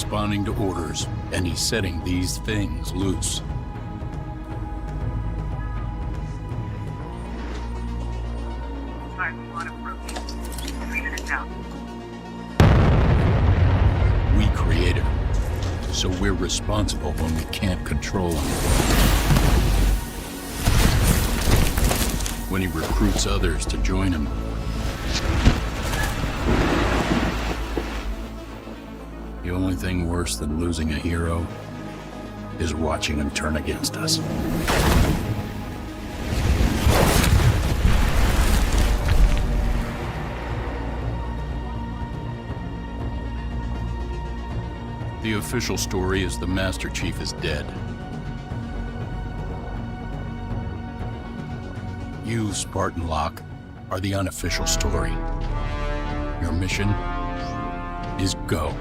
responding to orders, and he's setting these things loose. Spartan 1 approaching. 3 minutes out. We created him, so we're responsible when we can't control him. When he recruits others to join him. The only thing worse than losing a hero is watching him turn against us. The official story is the Master Chief is dead. You, Spartan Locke, are the unofficial story. Your mission is go.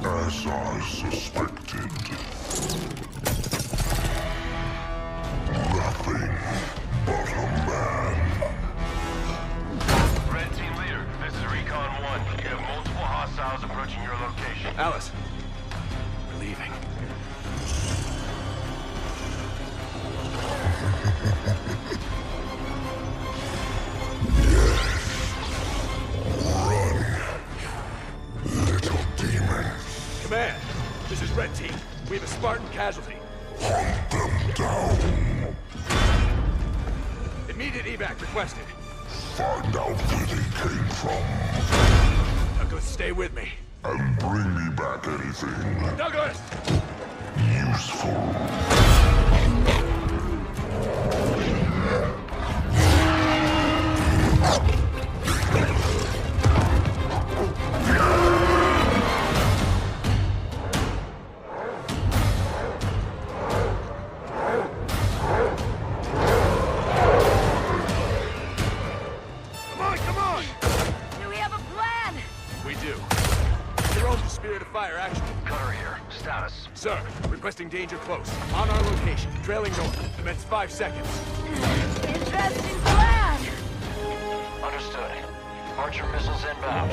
As I suspected. Nothing but a man. Red Team Leader, this is Recon 1. You have multiple hostiles approaching your location. Alice, we're leaving. Little demon. Command, this is Red Team. We have a Spartan casualty. Hunt them down. Immediate evac requested. Find out where they came from. Douglas, stay with me. And bring me back anything Douglas! useful. Come on! Do we have a plan? We do. Your own Spirit of Fire action. Cutter here. Status. Sir, requesting danger close. On our location, trailing north. Commence 5 seconds. Interesting plan. Understood. Archer missiles inbound.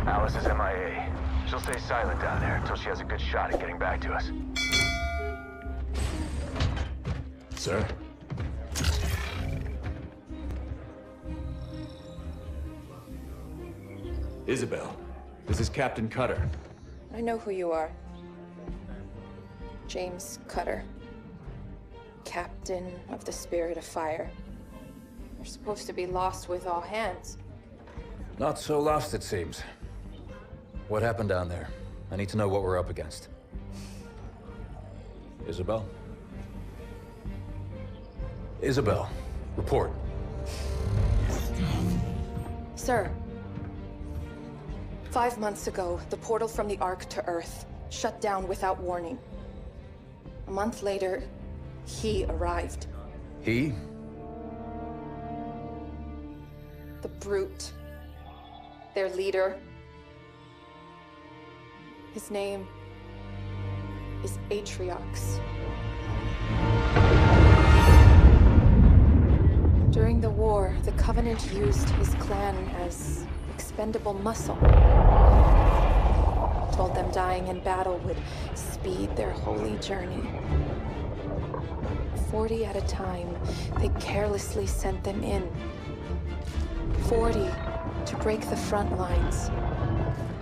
Alice is MIA. She'll stay silent down there until she has a good shot at getting back to us. Sir? Isabel, this is Captain Cutter. I know who you are. James Cutter. Captain of the Spirit of Fire. You're supposed to be lost with all hands. Not so lost, it seems. What happened down there? I need to know what we're up against. Isabel? Isabel, report. Sir. 5 months ago, the portal from the Ark to Earth shut down without warning. A month later, he arrived. He? The Brute. Their leader. His name is Atriox. During the war, the Covenant used his clan as expendable muscle. Told them dying in battle would speed their holy journey. 40 at a time, they carelessly sent them in. 40 to break the front lines.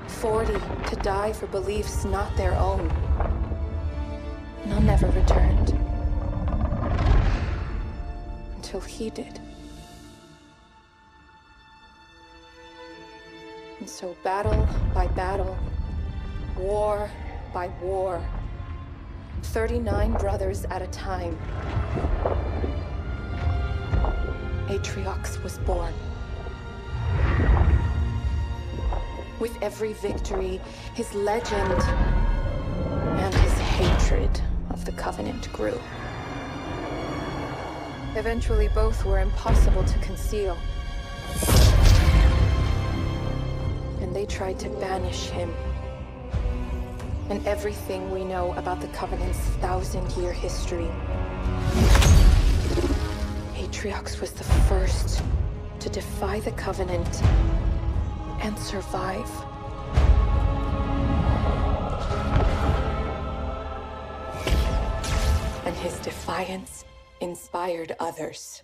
40 to die for beliefs not their own. None ever returned. Until he did. And so battle by battle, war by war, 39 brothers at a time, Atriox was born. With every victory, his legend and his hatred of the Covenant grew. Eventually, both were impossible to conceal. And they tried to banish him. And everything we know about the Covenant's 1,000-year history. Atriox was the first to defy the Covenant and survive. And his defiance inspired others.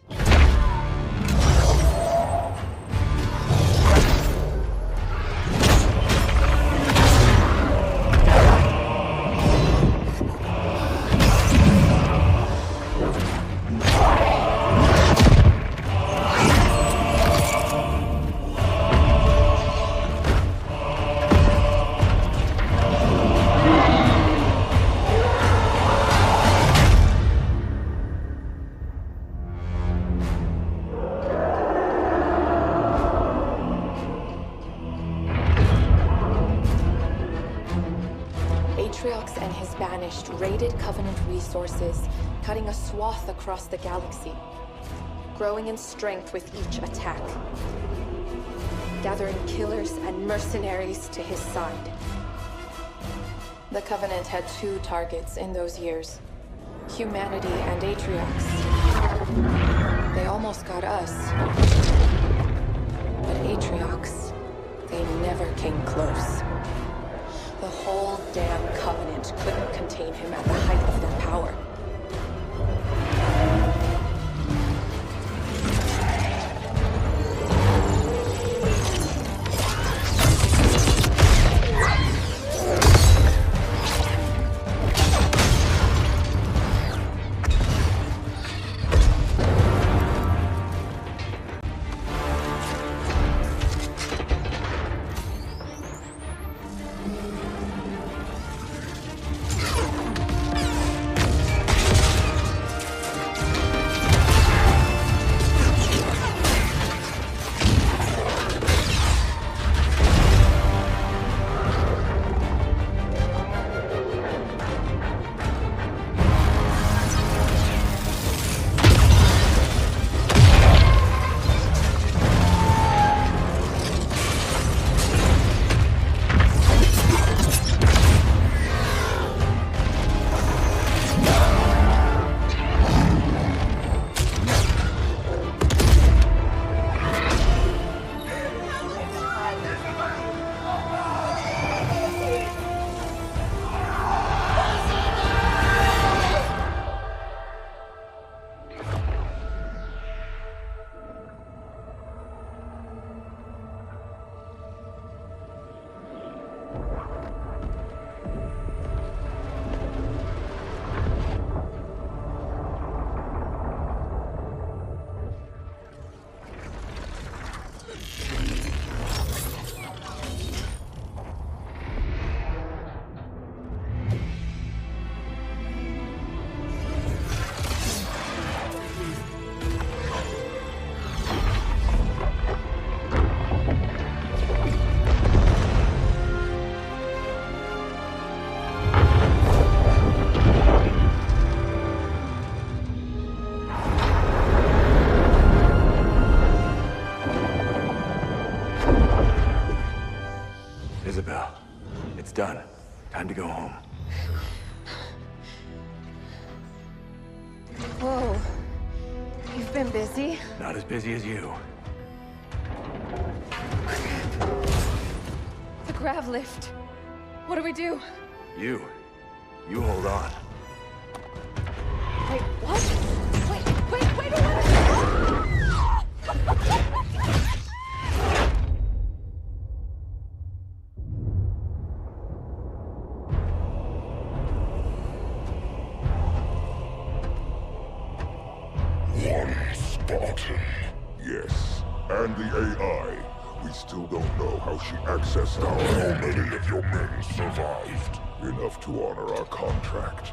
Atriox and his Banished raided Covenant resources, cutting a swath across the galaxy, growing in strength with each attack, gathering killers and mercenaries to his side. The Covenant had two targets in those years, humanity and Atriox. They almost got us, but Atriox, they never came close. The whole damn Covenant couldn't contain him at the height of their power. Isabel, it's done. Time to go home. been busy. Not as busy as you. The grav lift. What do we do? You hold on. Wait, what? Wait a minute! One Spartan. Yes, and the AI. We still don't know how she accessed our... How many of your men survived? Enough to honor our contract.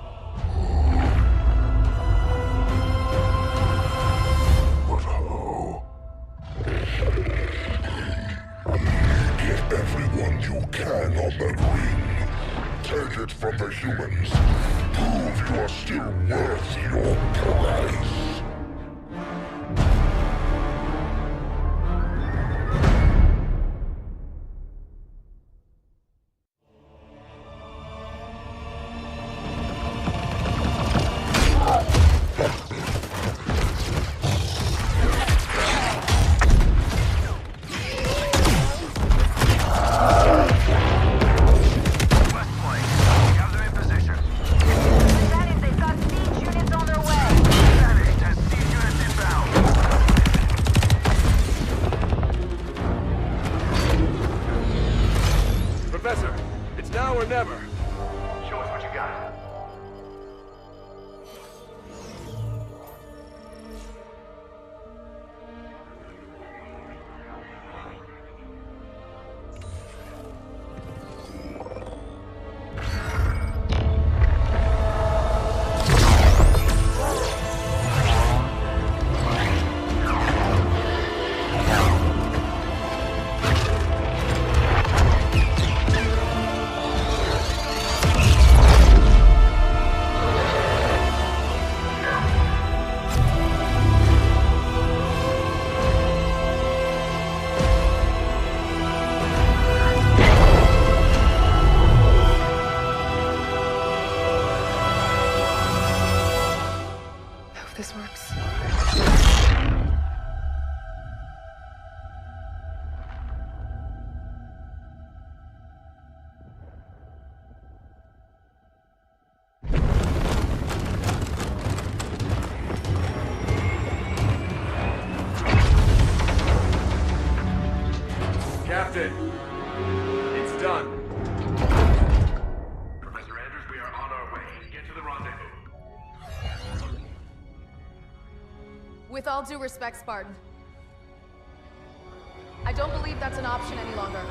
But how? Get everyone you can on that ring. Take it from the humans. Prove you are still worth your price. Professor, it's now or never. Show us what you got. This works. Captain, it's done. Professor Andrews, we are on our way. Get to the rendezvous. With all due respect, Spartan, I don't believe that's an option any longer.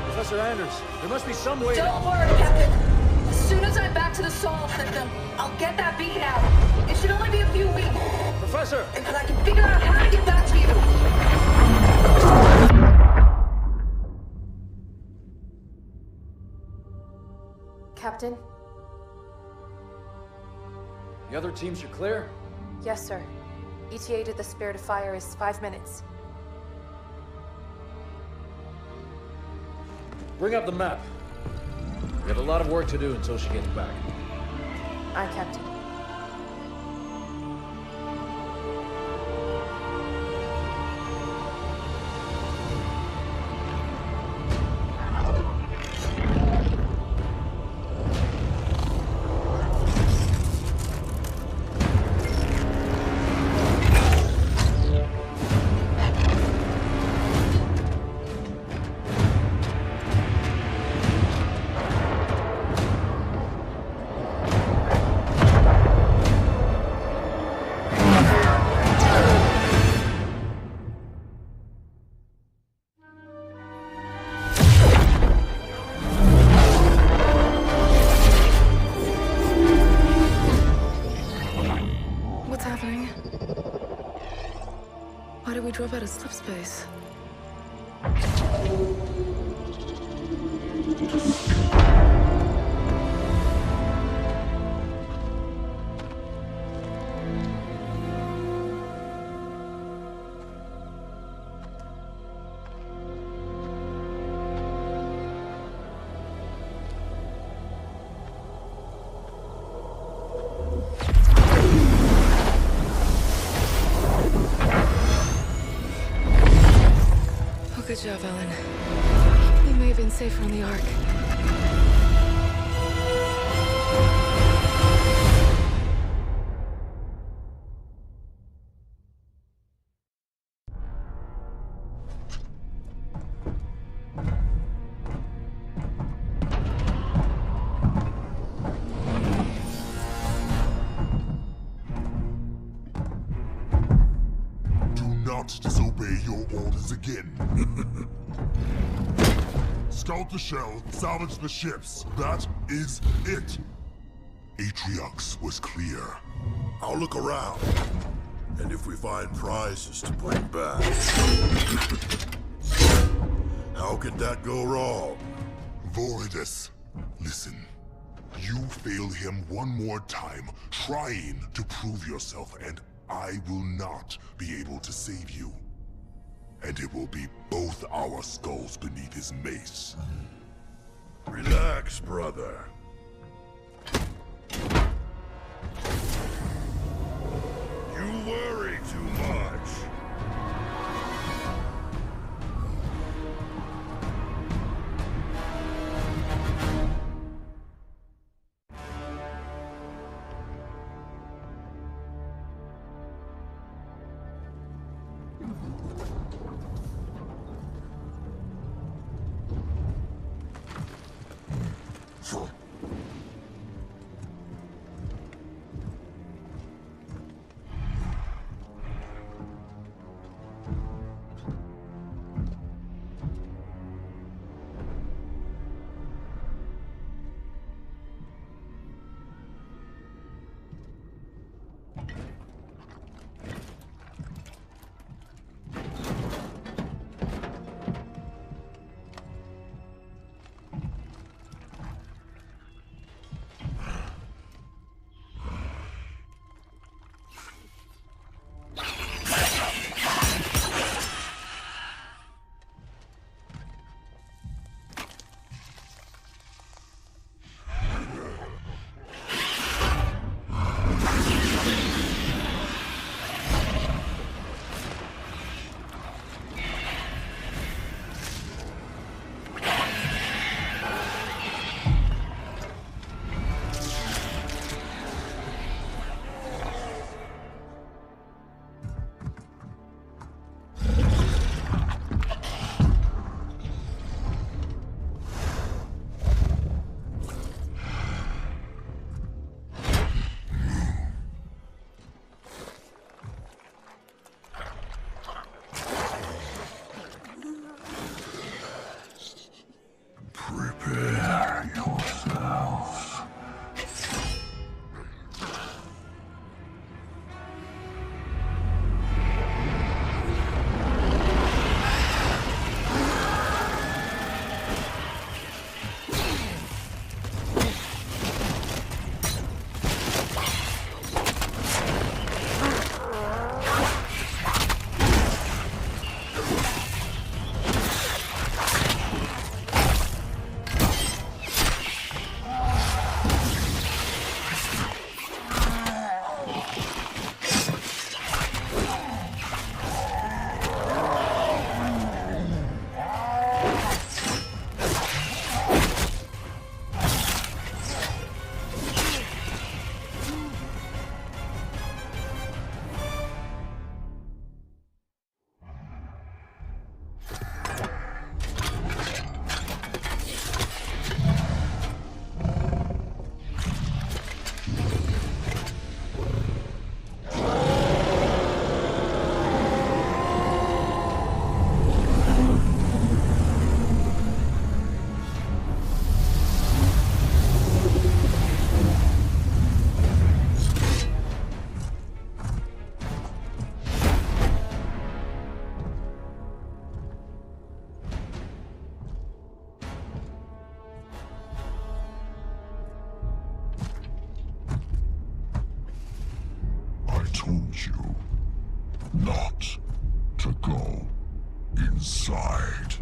Professor Anders, there must be some way... Don't worry, Captain. As soon as I'm back to the Sol system, I'll get that beacon out. It should only be a few weeks, Professor! and I can figure out how to get back to you. Captain? The other teams are clear? Yes, sir. ETA to the Spirit of Fire is 5 minutes. Bring up the map. We have a lot of work to do until she gets back. Aye, Captain. Why did we drop out of slip space? job, Ellen. We may have been safer on the Ark. Do not disobey your orders again. Scout the shell, salvage the ships. That is it. Atriox was clear. I'll look around. And if we find prizes to bring back... How could that go wrong? Voridus, listen. You fail him one more time, trying to prove yourself, and I will not be able to save you. And it will be both our skulls beneath his mace. Relax, brother. You worry too much. Prepare yourselves. Told you not to go inside.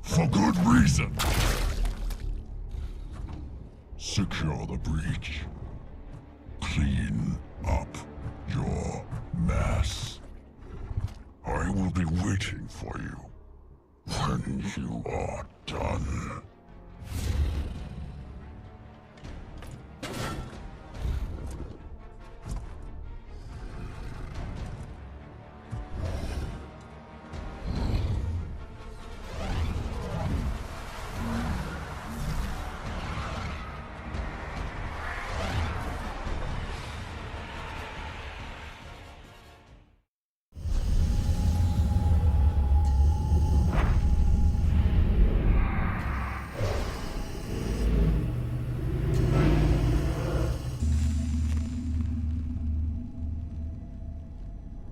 For good reason. Secure the breach. clean up your mess. I will be waiting for you when you are done.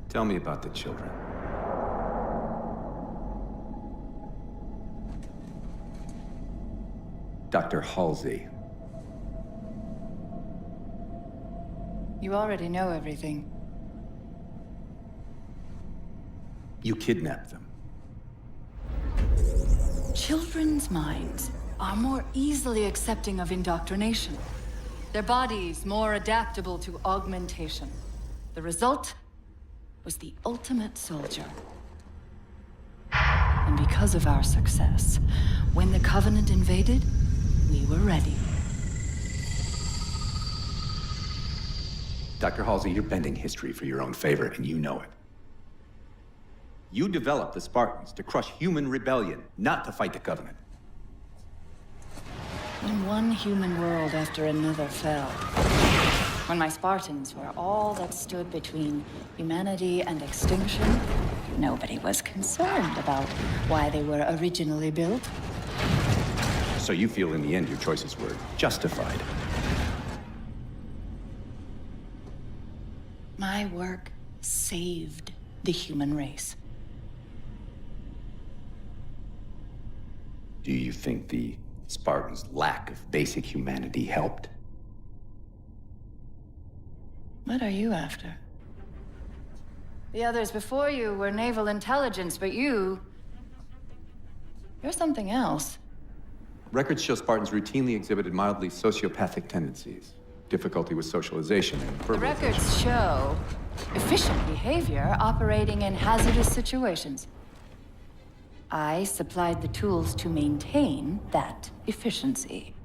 Tell me about the children. Dr. Halsey. You already know everything. You kidnapped them. Children's minds are more easily accepting of indoctrination. Their bodies more adaptable to augmentation. The result was the ultimate soldier. And because of our success, when the Covenant invaded, we were ready. Dr. Halsey, you're bending history for your own favor, and you know it. You developed the Spartans to crush human rebellion, not to fight the Covenant. When one human world after another fell, when my Spartans were all that stood between humanity and extinction, nobody was concerned about why they were originally built. So you feel in the end your choices were justified? My work saved the human race. Do you think the Spartans' lack of basic humanity helped? What are you after? The others before you were naval intelligence, but you're something else. Records show Spartans routinely exhibited mildly sociopathic tendencies, difficulty with socialization, and The records show efficient behavior operating in hazardous situations. I supplied the tools to maintain that efficiency.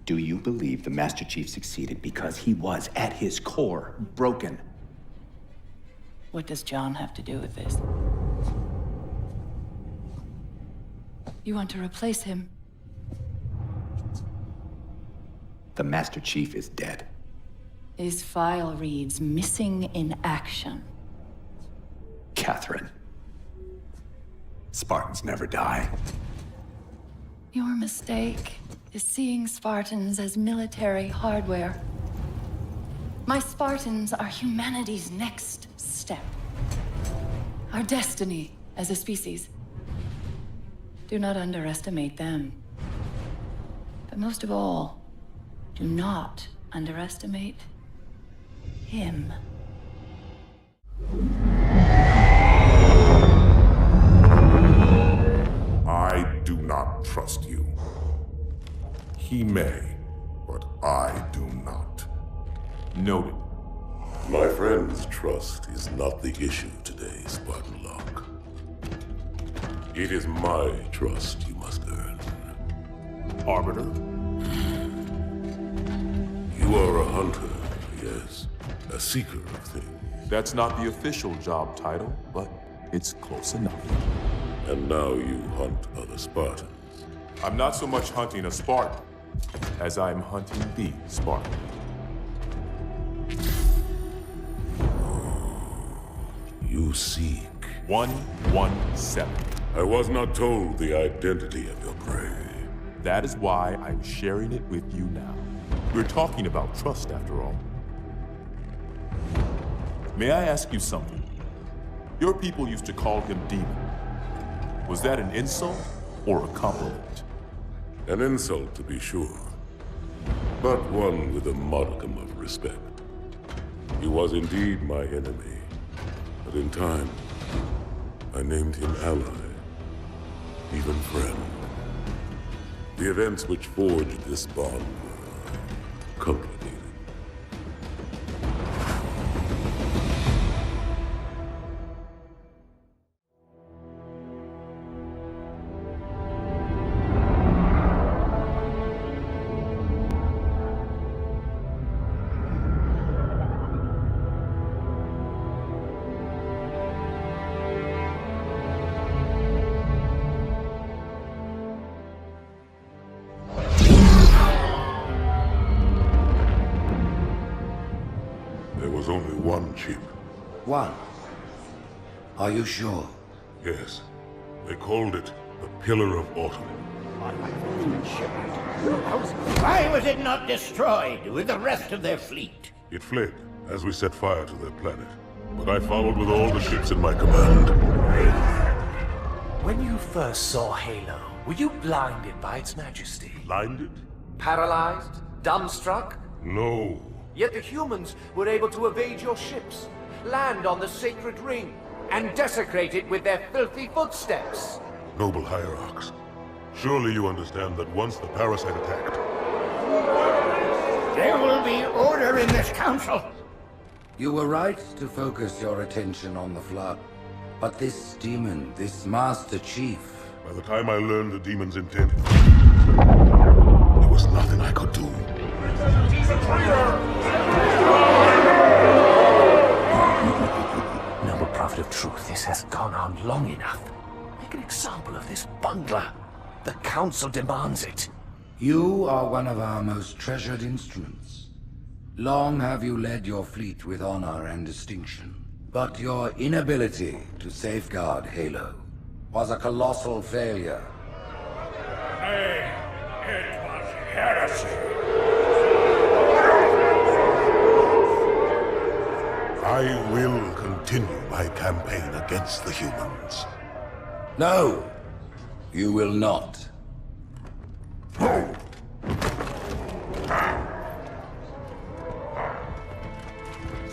Do you believe the Master Chief succeeded because he was, at his core, broken? What does John have to do with this? You want to replace him? The Master Chief is dead. His file reads missing in action. Catherine. Spartans never die. Your mistake is seeing Spartans as military hardware. My Spartans are humanity's next step. Our destiny as a species. Do not underestimate them. But most of all, do not underestimate him. I do not trust you. He may, but I do not. Noted. My friend's trust is not the issue today, Spartan Locke. It is my trust you must earn. Arbiter? You are a hunter, yes. A seeker of things. That's not the official job title, but it's close enough. And now you hunt other Spartans. I'm not so much hunting a Spartan as I'm hunting the Spartan. You seek. 117. I was not told the identity of your prey. That is why I'm sharing it with you now. We're talking about trust, after all. May I ask you something? Your people used to call him Demon. Was that an insult or a compliment? An insult, to be sure, but one with a modicum of respect. He was indeed my enemy, but in time, I named him ally, even friend. The events which forged this bond were complicated. One. Are you sure? Yes. They called it the Pillar of Autumn. Why was it not destroyed with the rest of their fleet? It fled as we set fire to their planet. But I followed with all the ships in my command. When you first saw Halo, were you blinded by its majesty? Blinded? Paralyzed? Dumbstruck? No. Yet the humans were able to evade your ships, land on the sacred ring, and desecrate it with their filthy footsteps. Noble hierarchs, surely you understand that once the parasite attacked... There will be order in this council. You were right to focus your attention on the Flood. But this demon, this Master Chief... By the time I learned the demon's intent, there was nothing I could do. Noble prophet of truth, this has gone on long enough. Make an example of this bungler. The council demands it. You are one of our most treasured instruments. Long have you led your fleet with honor and distinction. But your inability to safeguard Halo was a colossal failure. Hey, it was heresy. I will continue my campaign against the humans. No, you will not.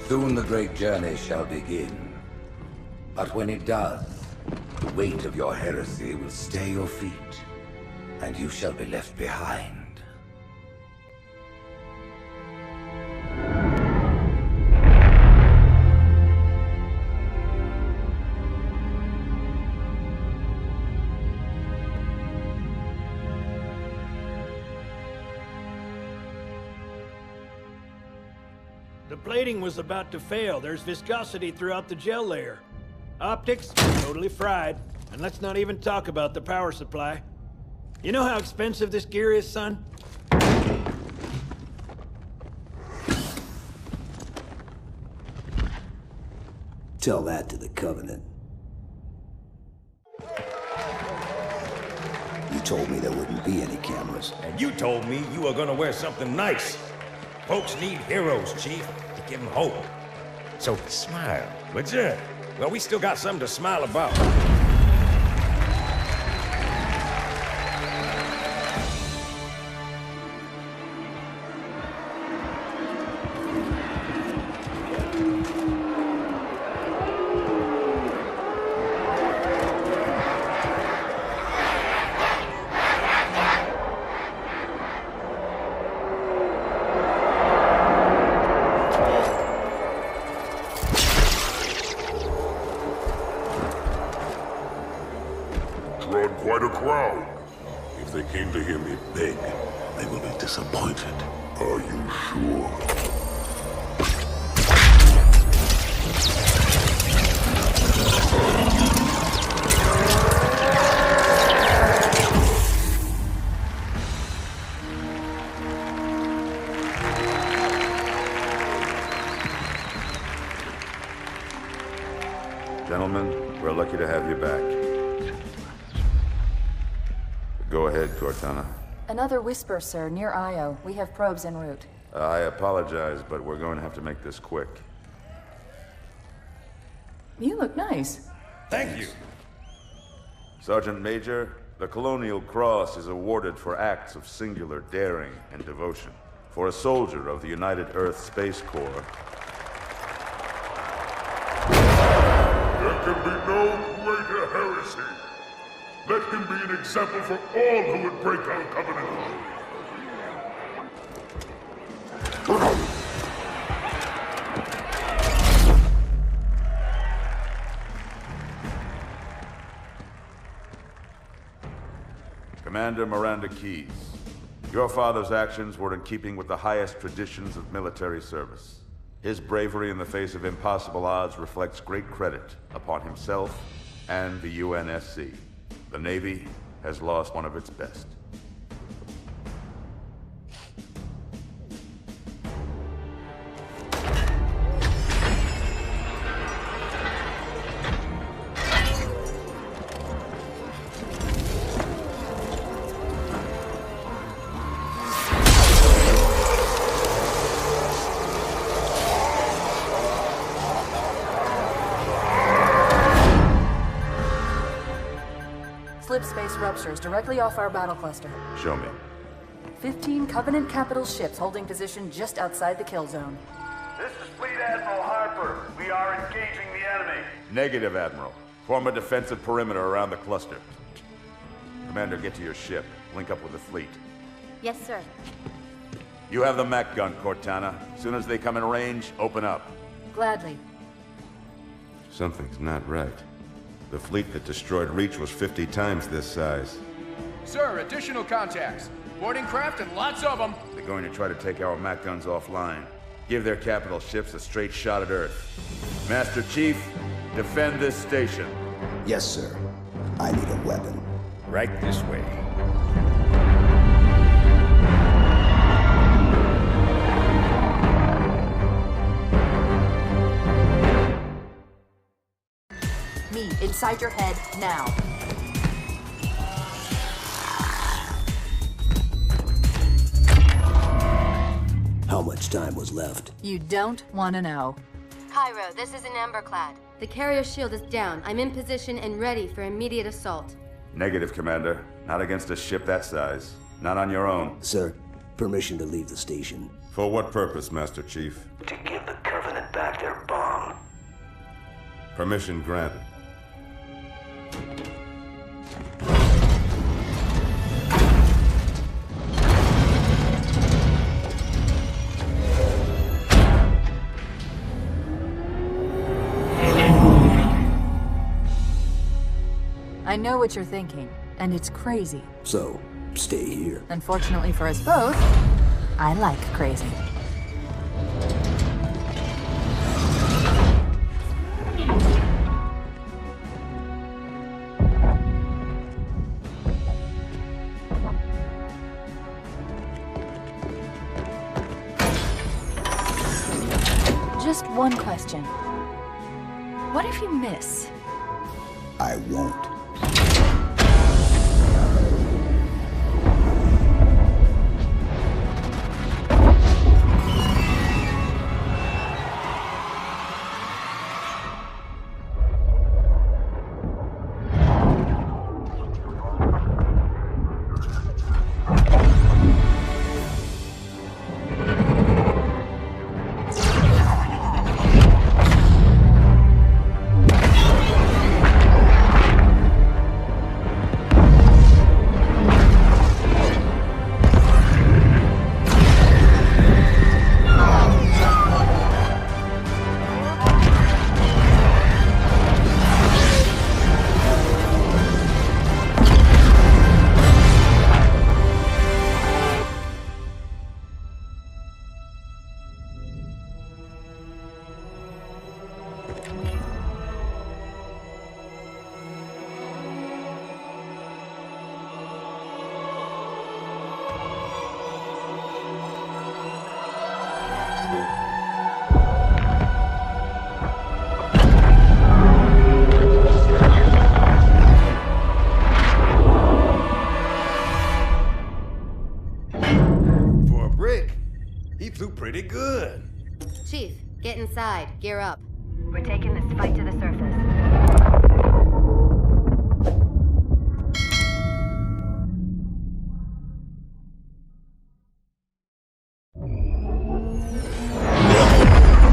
Soon the great journey shall begin. But when it does, the weight of your heresy will stay your feet, and you shall be left behind. The plating was about to fail. There's viscosity throughout the gel layer. Optics, totally fried. And let's not even talk about the power supply. You know how expensive this gear is, son? Tell that to the Covenant. You told me there wouldn't be any cameras. And you told me you were gonna wear something nice. Folks need heroes, Chief, to give them hope. So smile, would you? Well, we still got something to smile about. Quite a crowd. If they came to hear me beg, they will be disappointed. Are you sure? Gentlemen, we're lucky to have you back. Go ahead, Cortana. Another whisper, sir, near Io. We have probes en route. I apologize, but we're going to have to make this quick. You look nice. Thank you. Sergeant Major, the Colonial Cross is awarded for acts of singular daring and devotion. For a soldier of the United Earth Space Corps. There can be no greater heresy. Let him be an example for all who would break our covenant. Commander Miranda Keyes, your father's actions were in keeping with the highest traditions of military service. His bravery in the face of impossible odds reflects great credit upon himself and the UNSC. The Navy has lost one of its best. ruptures directly off our battle cluster. Show me. 15 Covenant capital ships holding position just outside the kill zone. This is Fleet Admiral Harper. We are engaging the enemy. Negative, Admiral. Form a defensive perimeter around the cluster. Commander, get to your ship. Link up with the fleet. Yes, sir. You have the Mac gun, Cortana. As soon as they come in range, open up. Gladly. Something's not right. The fleet that destroyed Reach was 50 times this size. Sir, additional contacts. Boarding craft and lots of them. They're going to try to take our Mac guns offline. Give their capital ships a straight shot at Earth. Master Chief, defend this station. Yes, sir. I need a weapon. Right this way. Me, inside your head, now. How much time was left? You don't want to know. Cairo, this is an Emberclad. The carrier shield is down. I'm in position and ready for immediate assault. Negative, Commander. Not against a ship that size. Not on your own. Sir, permission to leave the station. For what purpose, Master Chief? To give the Covenant back their bomb. Permission granted. I know what you're thinking, and it's crazy. So, stay here. Unfortunately for us both, I like crazy. Just one question. What if you miss? I won't. Pretty good. Chief, get inside. Gear up. We're taking this fight to the surface.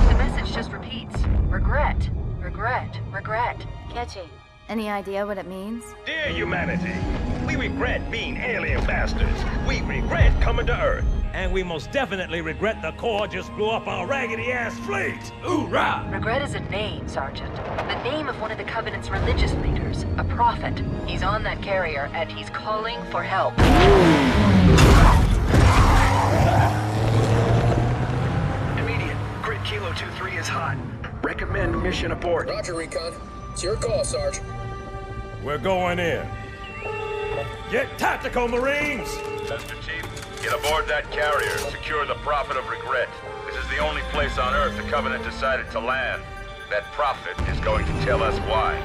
The message just repeats. Regret, regret, regret. Catchy. Any idea what it means? Dear humanity, we regret being alien bastards. We regret coming to Earth. And we most definitely regret the Corps just blew up our raggedy-ass fleet! Hoorah! Regret is a name, Sergeant. The name of one of the Covenant's religious leaders, a prophet. He's on that carrier, and he's calling for help. Immediate. Grid Kilo 2-3 is hot. Recommend mission abort. Roger, Recon. It's your call, Sarge. We're going in. Get tactical, Marines! Master Chief, get aboard that carrier. Secure the Prophet of Regret. This is the only place on Earth the Covenant decided to land. That Prophet is going to tell us why.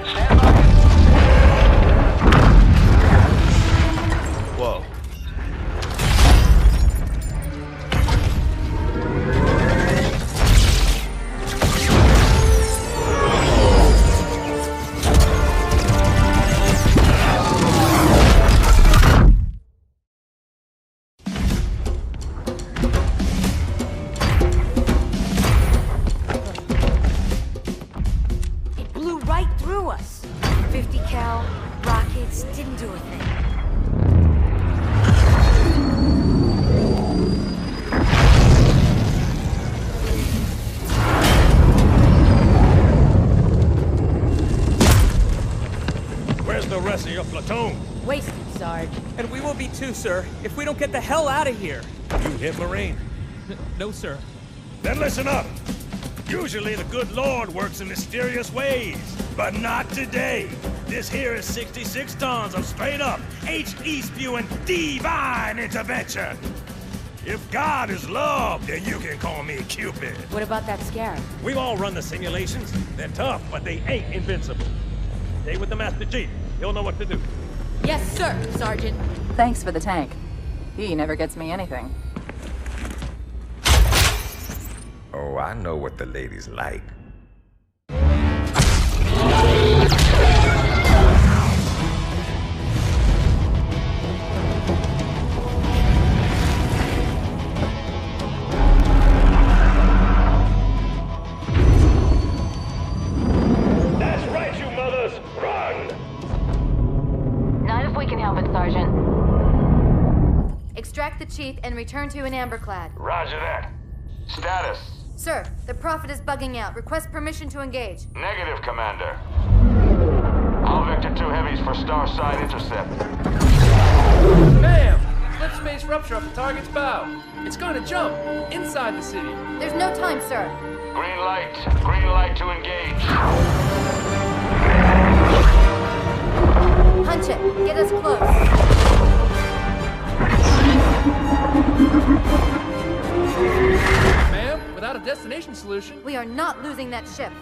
Whoa. Sarge. And we will be too, sir, if we don't get the hell out of here. You hit Marine? No, sir. Then listen up. Usually the good Lord works in mysterious ways, but not today. This here is 66 tons of straight-up, HE-spewing divine intervention. If God is love, then you can call me Cupid. What about that scare? We've all run the simulations. They're tough, but they ain't invincible. Stay with the Master Chief. He'll know what to do. Yes, sir, Sergeant. Thanks for the tank. He never gets me anything. Oh, I know what the ladies like. That's right, you mothers! Run! Not if we can help it, Sergeant. Extract the chief and return to an amberclad. Roger that. Status. Sir, the Prophet is bugging out. Request permission to engage. Negative, Commander. I'll vector 2 heavies for star side intercept. Bam! Slip space rupture up the target's bow. It's going to jump inside the city. There's no time, sir. Green light to engage. Punch it. Get us close. Ma'am, without a destination solution... We are not losing that ship.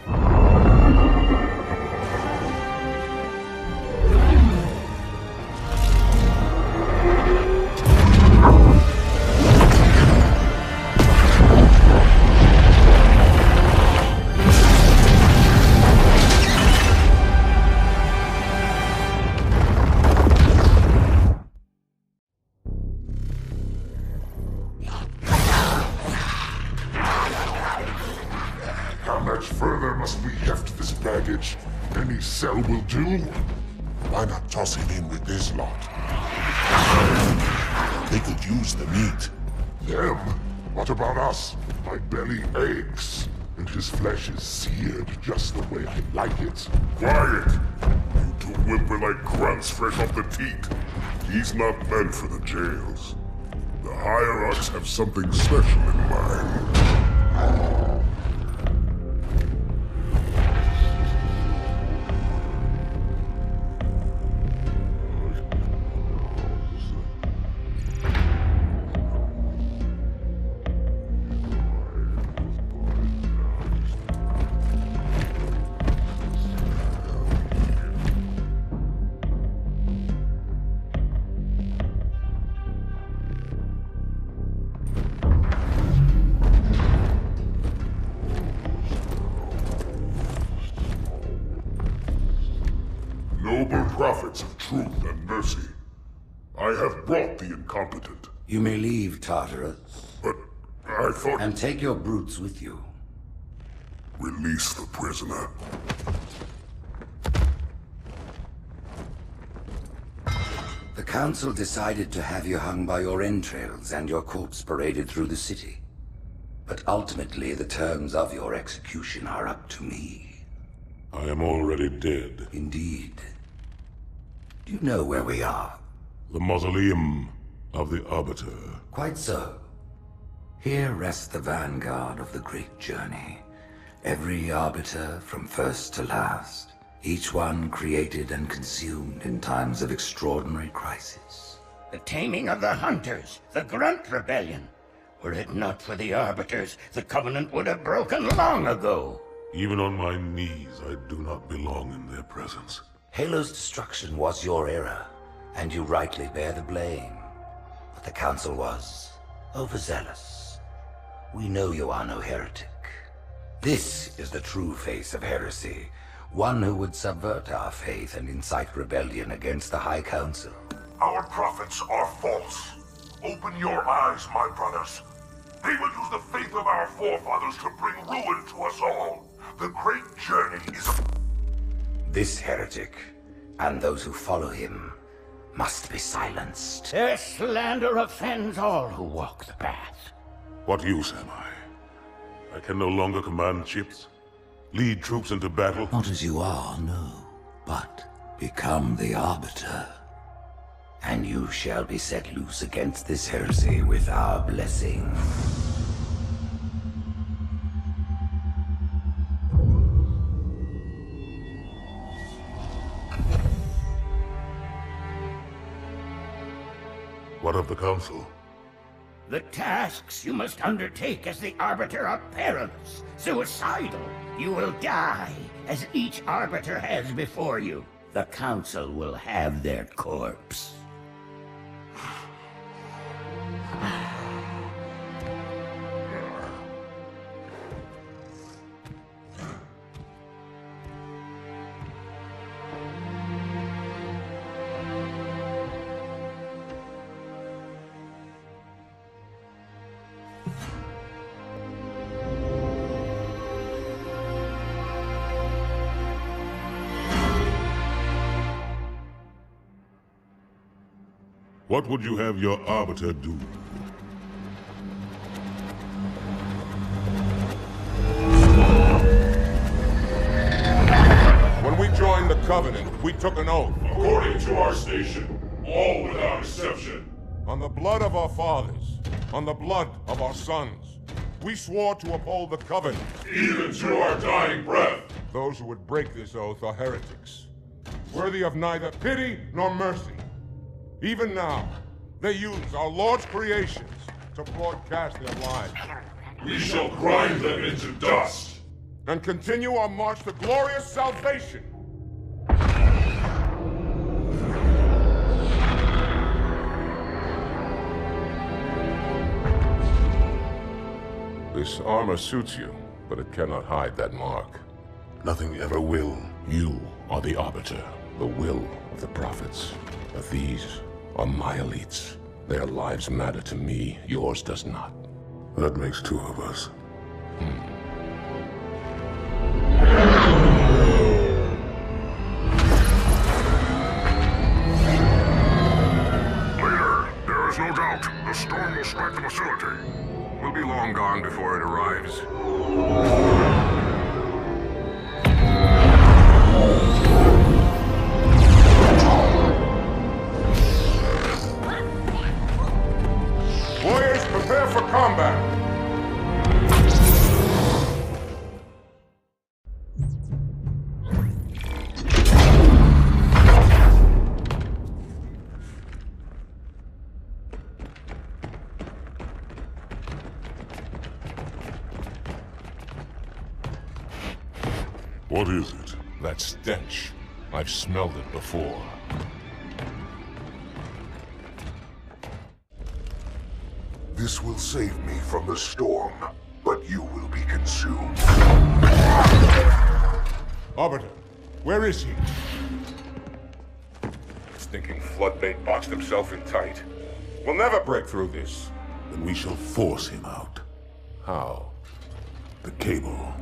How much further must we heft this baggage? Any cell will do? Why not toss him in with this lot? They could use the meat. Them? What about us? My belly aches, and his flesh is seared just the way I like it. Quiet! You two whimper like grunts fresh off the teat. He's not meant for the jails. The hierarchs have something special in mind. Noble prophets of truth and mercy, I have brought the incompetent. You may leave, Tartarus. But I thought... And take your brutes with you. Release the prisoner. The Council decided to have you hung by your entrails and your corpse paraded through the city. But ultimately, the terms of your execution are up to me. I am already dead. Indeed. Do you know where we are? The mausoleum of the Arbiter. Quite so. Here rests the vanguard of the great journey. Every Arbiter from first to last. Each one created and consumed in times of extraordinary crisis. The taming of the Hunters, the Grunt Rebellion. Were it not for the Arbiters, the Covenant would have broken long ago. Even on my knees, I do not belong in their presence. Halo's destruction was your error, and you rightly bear the blame. But the Council was overzealous. We know you are no heretic. This is the true face of heresy, one who would subvert our faith and incite rebellion against the High Council. Our prophets are false. Open your eyes, my brothers. They will use the faith of our forefathers to bring ruin to us all. The great journey is... This heretic, and those who follow him, must be silenced. Their slander offends all who walk the path. What use am I? I can no longer command ships, lead troops into battle. Not as you are, no. But become the Arbiter. And you shall be set loose against this heresy with our blessing. What of the Council? The tasks you must undertake as the Arbiter are perilous, suicidal. You will die, as each Arbiter has before you. The Council will have their corpse. What would you have your Arbiter do? When we joined the Covenant, we took an oath. According to our station, all without exception. On the blood of our fathers, on the blood of our sons, we swore to uphold the Covenant. Even to our dying breath. Those who would break this oath are heretics, worthy of neither pity nor mercy. Even now, they use our Lord's creations to broadcast their lies. We shall grind them into dust. And continue our march to glorious salvation. This armor suits you, but it cannot hide that mark. Nothing ever will. You are the Arbiter, the will of the prophets. But these are my elites. Their lives matter to me, yours does not. That makes two of us. Later, there is no doubt the storm will strike the facility. We'll be long gone before it arrives. Warriors, prepare for combat! What is it? That stench. I've smelled it before. This will save me from the storm, but you will be consumed. Arbiter, where is he? Stinking floodbait boxed himself in tight. We'll never break through this. Then we shall force him out. How? The cable.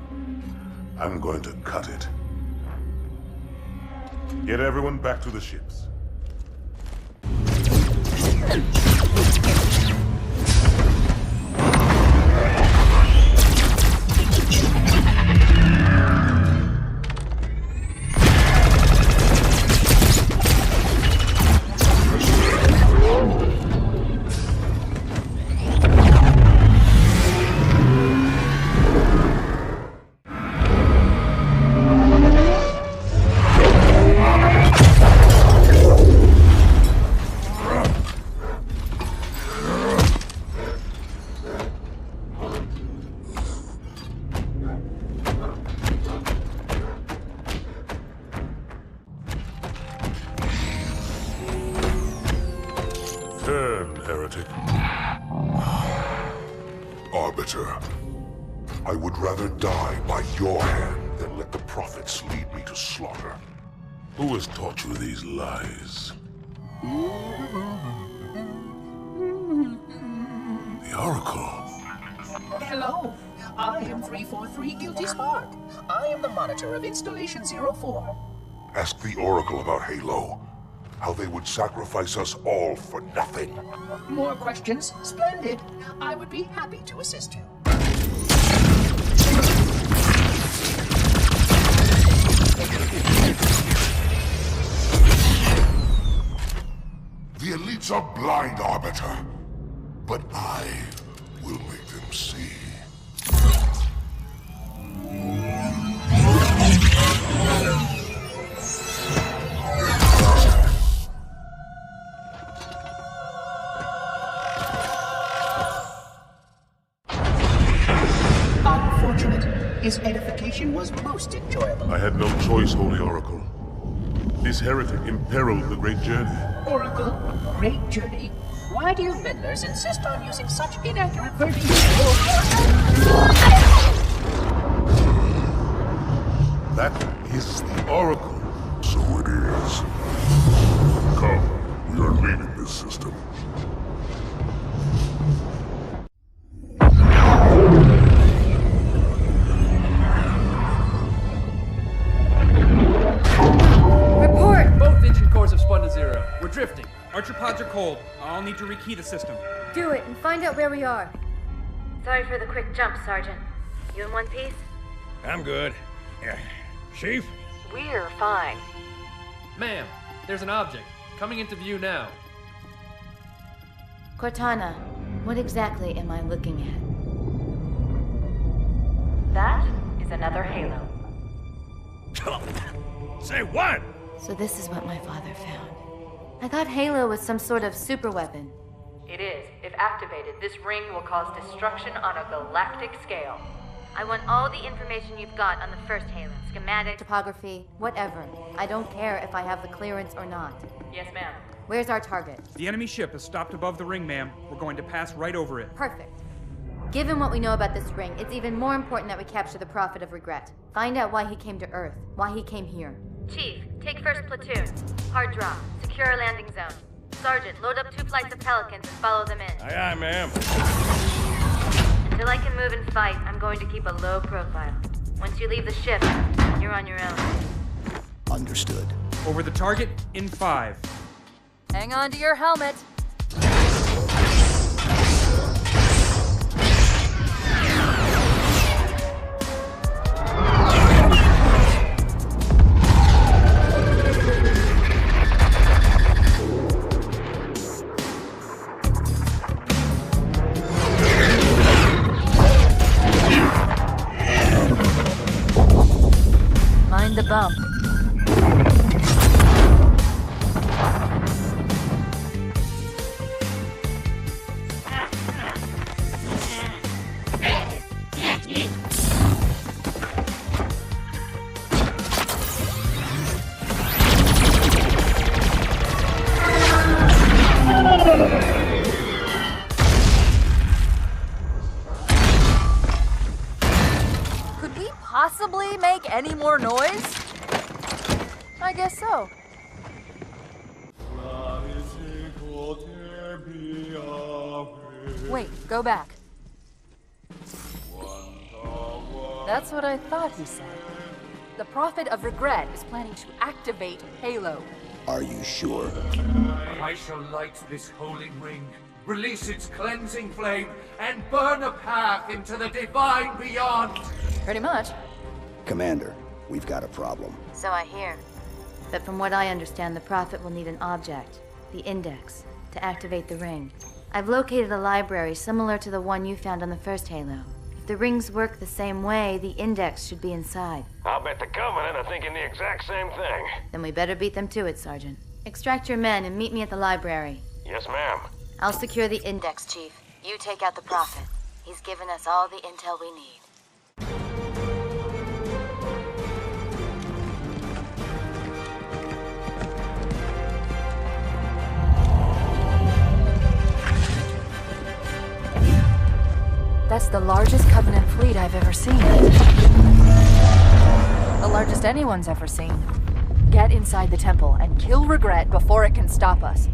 I'm going to cut it. Get everyone back to the ships. Heretic. Arbiter, I would rather die by your hand than let the prophets lead me to slaughter. Who has taught you these lies? The Oracle. Hello, I am 343 Guilty Spark. I am the monitor of Installation 04. Ask the Oracle about Halo. How they would sacrifice us all for nothing. More questions? Splendid. I would be happy to assist you. The elites are blind, Arbiter. But I will make them see. Unfortunate. His edification was most enjoyable. I had no choice, Holy Oracle. This heretic imperiled the great journey. Oracle, great journey. Why do you meddlers insist on using such inaccurate verbiage? That is the Oracle. So it is. Come, we are leaving this system. Report! Both engine cores have spun to zero. We're drifting. Archer pods are cold. I'll need to rekey the system. Do it and find out where we are. Sorry for the quick jump, Sergeant. You in one piece? I'm good. Chief? We're fine. Ma'am, there's an object. Coming into view now. Cortana, what exactly am I looking at? That is another Halo. Say what? So this is what my father found. I thought Halo was some sort of super weapon. It is. If activated, this ring will cause destruction on a galactic scale. I want all the information you've got on the first Halo. Schematic, topography, whatever. I don't care if I have the clearance or not. Yes, ma'am. Where's our target? The enemy ship has stopped above the ring, ma'am. We're going to pass right over it. Perfect. Given what we know about this ring, it's even more important that we capture the Prophet of Regret. Find out why he came to Earth, why he came here. Chief, take first platoon. Hard drop. Secure landing zone. Sergeant, load up 2 flights of Pelicans and follow them in. Aye, aye, ma'am. Until I can move and fight, I'm going to keep a low profile. Once you leave the ship, you're on your own. Understood. Over the target in 5. Hang on to your helmet. Mind the bump. Could we possibly make any more noise? I guess so. Wait, go back. That's what I thought he said. The Prophet of Regret is planning to activate Halo. Are you sure? I shall light this holy ring, release its cleansing flame, and burn a path into the divine beyond. Pretty much. Commander, we've got a problem. So I hear. But from what I understand, the Prophet will need an object, the Index, to activate the ring. I've located a library similar to the one you found on the first Halo. If the rings work the same way, the Index should be inside. I'll bet the Covenant are thinking the exact same thing. Then we better beat them to it, Sergeant. Extract your men and meet me at the library. Yes, ma'am. I'll secure the Index, Chief. You take out the Prophet. He's given us all the intel we need. That's the largest Covenant fleet I've ever seen. The largest anyone's ever seen. Get inside the temple and kill Regret before it can stop us.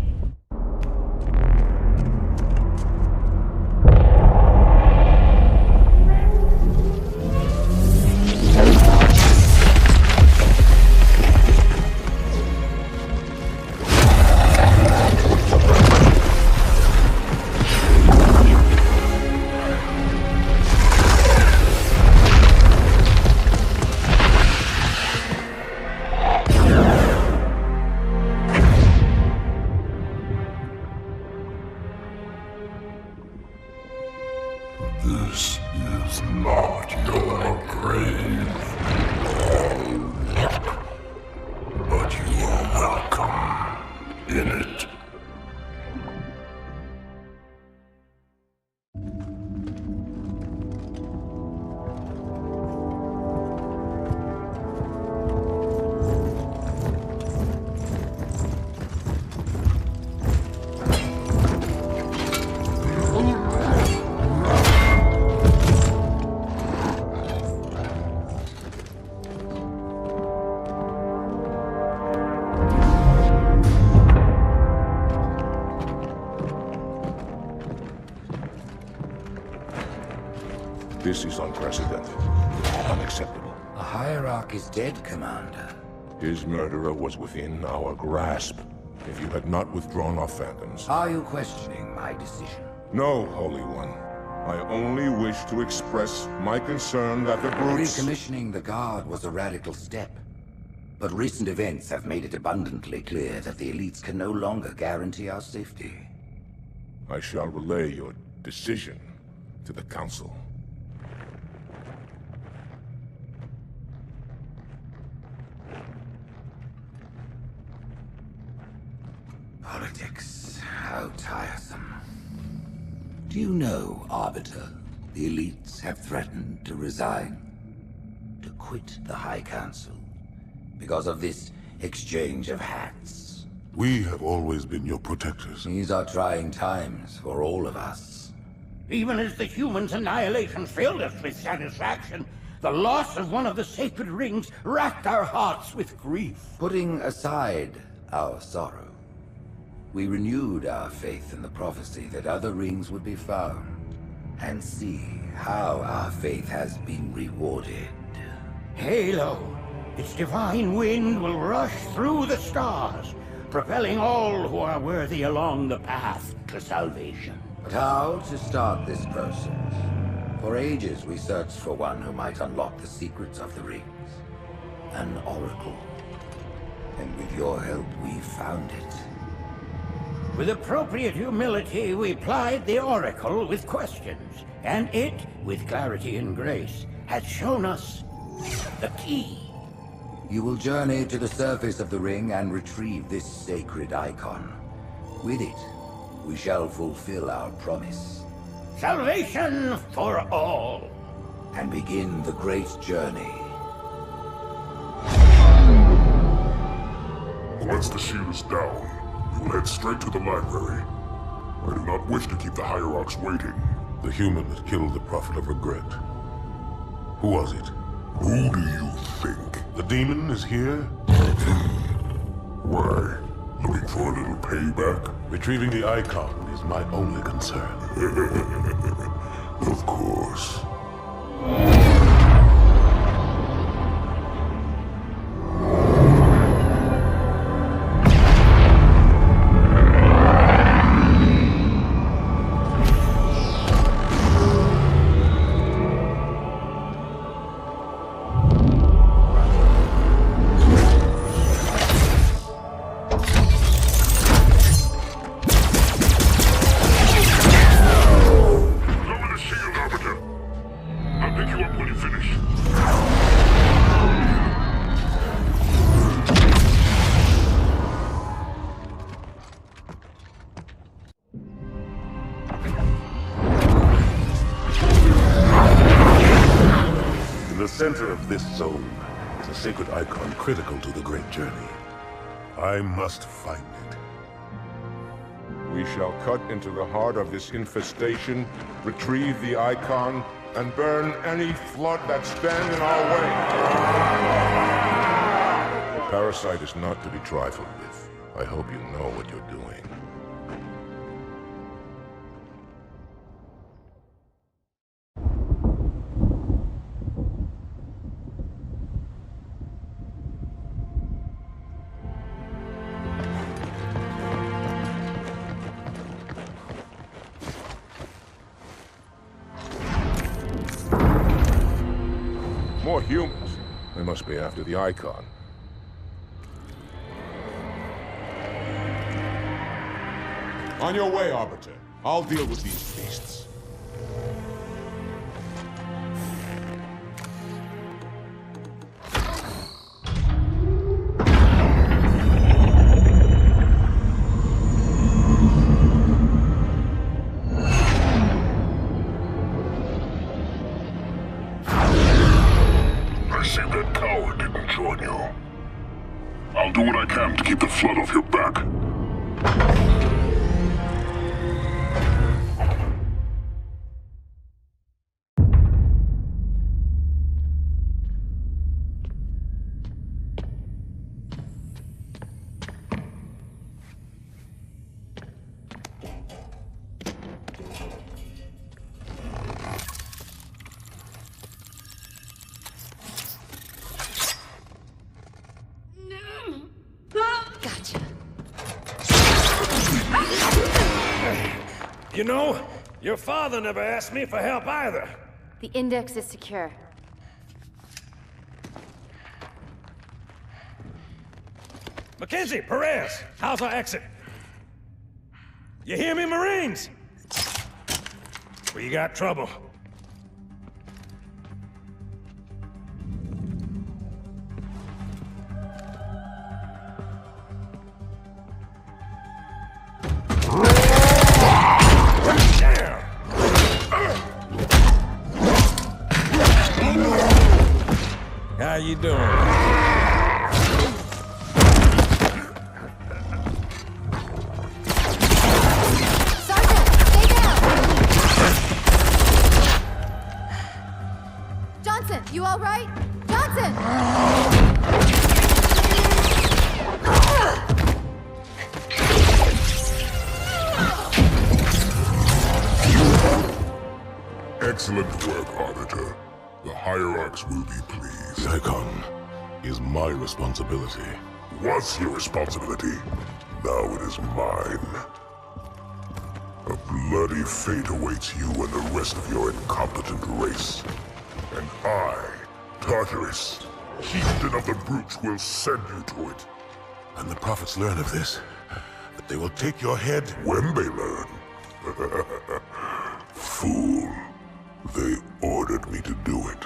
This is not your grave. But you are welcome in it. This is unprecedented. Unacceptable. The Hierarch is dead, Commander. His murderer was within our grasp. If you had not withdrawn our phantoms... Are you questioning my decision? No, Holy One. I only wish to express my concern that the brutes... Recommissioning the Guard was a radical step. But recent events have made it abundantly clear that the elites can no longer guarantee our safety. I shall relay your decision to the Council. Politics, how tiresome. Do you know, Arbiter, the elites have threatened to resign, to quit the High Council, because of this exchange of hats? We have always been your protectors. These are trying times for all of us. Even as the humans' annihilation filled us with satisfaction, the loss of one of the sacred rings racked our hearts with grief. Putting aside our sorrow, we renewed our faith in the prophecy that other rings would be found, and see how our faith has been rewarded. Halo, its divine wind will rush through the stars, propelling all who are worthy along the path to salvation. But how to start this process? For ages we searched for one who might unlock the secrets of the rings. An oracle. And with your help, we found it. With appropriate humility, we plied the Oracle with questions, and it, with clarity and grace, has shown us the key. You will journey to the surface of the ring and retrieve this sacred icon. With it, we shall fulfill our promise. Salvation for all. And begin the great journey. Once the shield is down, we will head straight to the library. I do not wish to keep the Hierarchs waiting. The human that killed the Prophet of Regret. Who was it? Who do you think? The demon is here? Why? Looking for a little payback? Retrieving the icon is my only concern. Of course. In the center of this zone is a sacred icon critical to the great journey. I must find it. We shall cut into the heart of this infestation, retrieve the icon, and burn any flood that stand in our way. The parasite is not to be trifled with. I hope you know what you're doing. More humans. They must be after the icon. On your way, Arbiter. I'll deal with these beasts. You know, your father never asked me for help either. The index is secure. Mackenzie, Perez, how's our exit? You hear me, Marines? We got trouble. How you doing? Sergeant, stay down! Johnson, you all right? Johnson! Excellent work, Arbiter. The Hierarchs will be pleased. The Icon is my responsibility. Was your responsibility. Now it is mine. A bloody fate awaits you and the rest of your incompetent race. And I, Tartarus, chieftain of the brutes, will send you to it. And the prophets learn of this, that they will take your head when they learn. Fool. They ordered me to do it.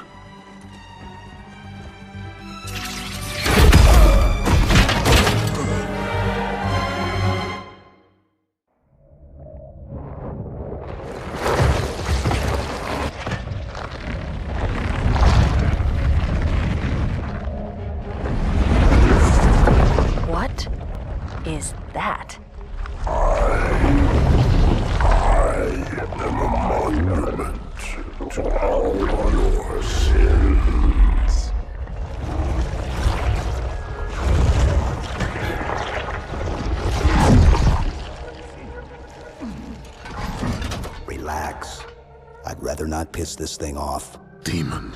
What is that? I am a monument to all your sins. Relax. I'd rather not piss this thing off. Demon.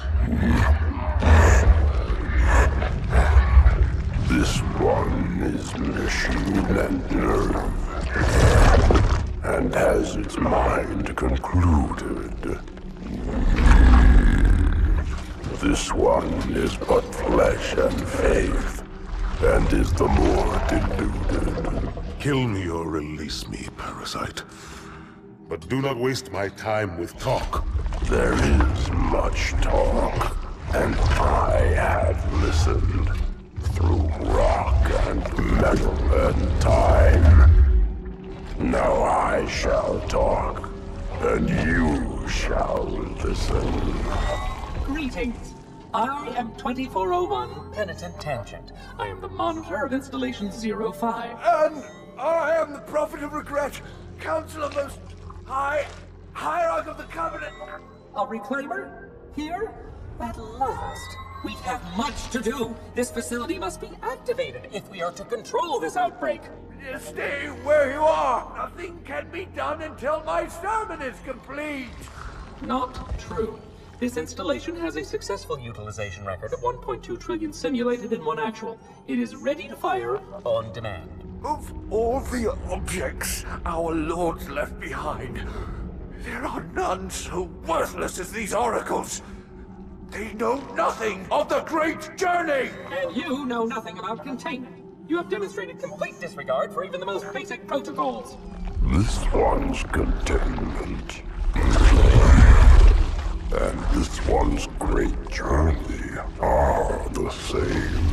This one is machine and nerve, and has its mind concluded. This one is but flesh and faith, and is the more deluded. Kill me or release me, parasite. But do not waste my time with talk. There is much talk, and I have listened through rock and metal and time. Now I shall talk, and you shall listen. Greetings. I am 2401 Penitent Tangent. I am the monitor of Installation 05. And I am the Prophet of Regret, Council of Most High, Hierarch of the Covenant. A reclaimer? Here? At last. We have much to do. This facility must be activated if we are to control this outbreak. Stay where you are. Nothing can be done until my sermon is complete. Not true. This installation has a successful utilization record of 1.2 trillion simulated and 1 actual. It is ready to fire on demand. Of all the objects our lords left behind, there are none so worthless as these oracles. They know nothing of the great journey! And you know nothing about containment. You have demonstrated complete disregard for even the most basic protocols. This one's containment. And this one's great journey are the same.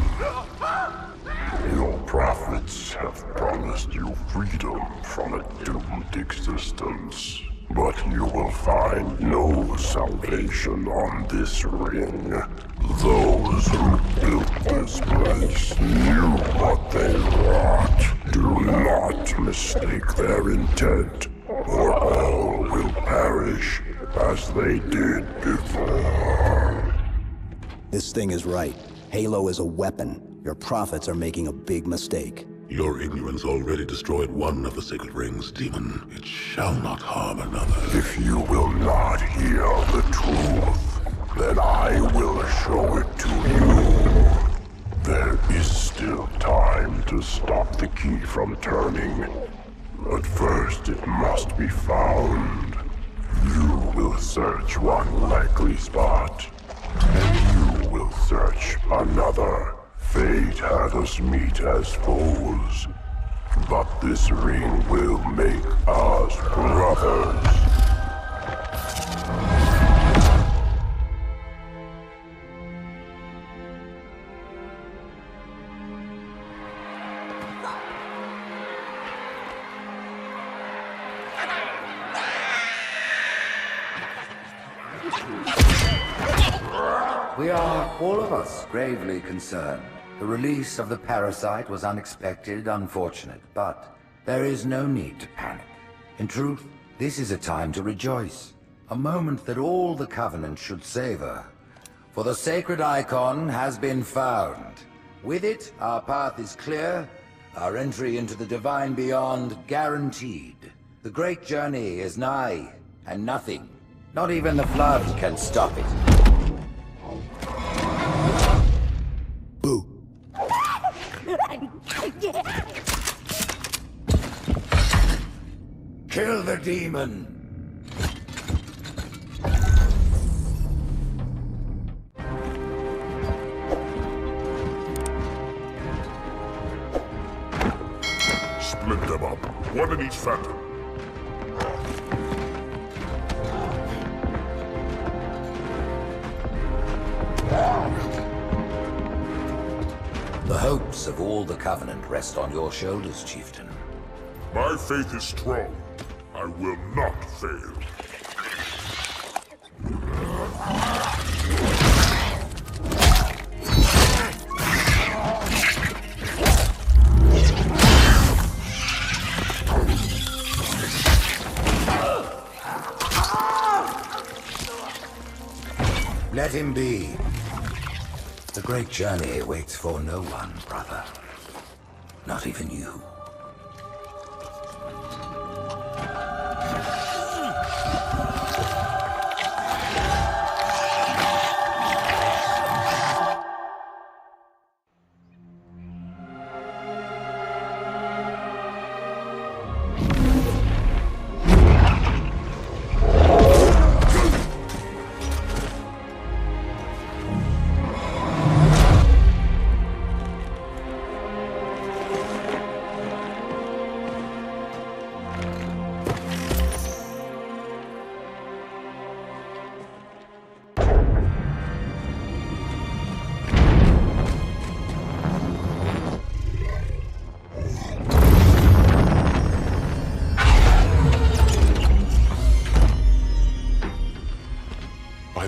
Your prophets have promised you freedom from a doomed existence. But you will find no salvation on this ring. Those who built this place knew what they wrought. Do not mistake their intent, or all will perish as they did before. This thing is right. Halo is a weapon. Your prophets are making a big mistake. Your ignorance already destroyed one of the sacred rings, demon. It shall not harm another. If you will not hear the truth, then I will show it to you. There is still time to stop the key from turning. But first it must be found. You will search one likely spot, and you will search another. Fate had us meet as foes, but this ring will make us brothers. We are, all of us, gravely concerned. The release of the parasite was unexpected, unfortunate, but there is no need to panic. In truth, this is a time to rejoice. A moment that all the Covenant should savor. For the sacred icon has been found. With it, our path is clear, our entry into the divine beyond guaranteed. The great journey is nigh, and nothing, not even the flood, can stop it. Boo. Kill the demon! Split them up, one in each phantom. The hopes of all the Covenant rest on your shoulders, Chieftain. My faith is strong. I will not fail. Let him be. The great journey waits for no one, brother. Not even you.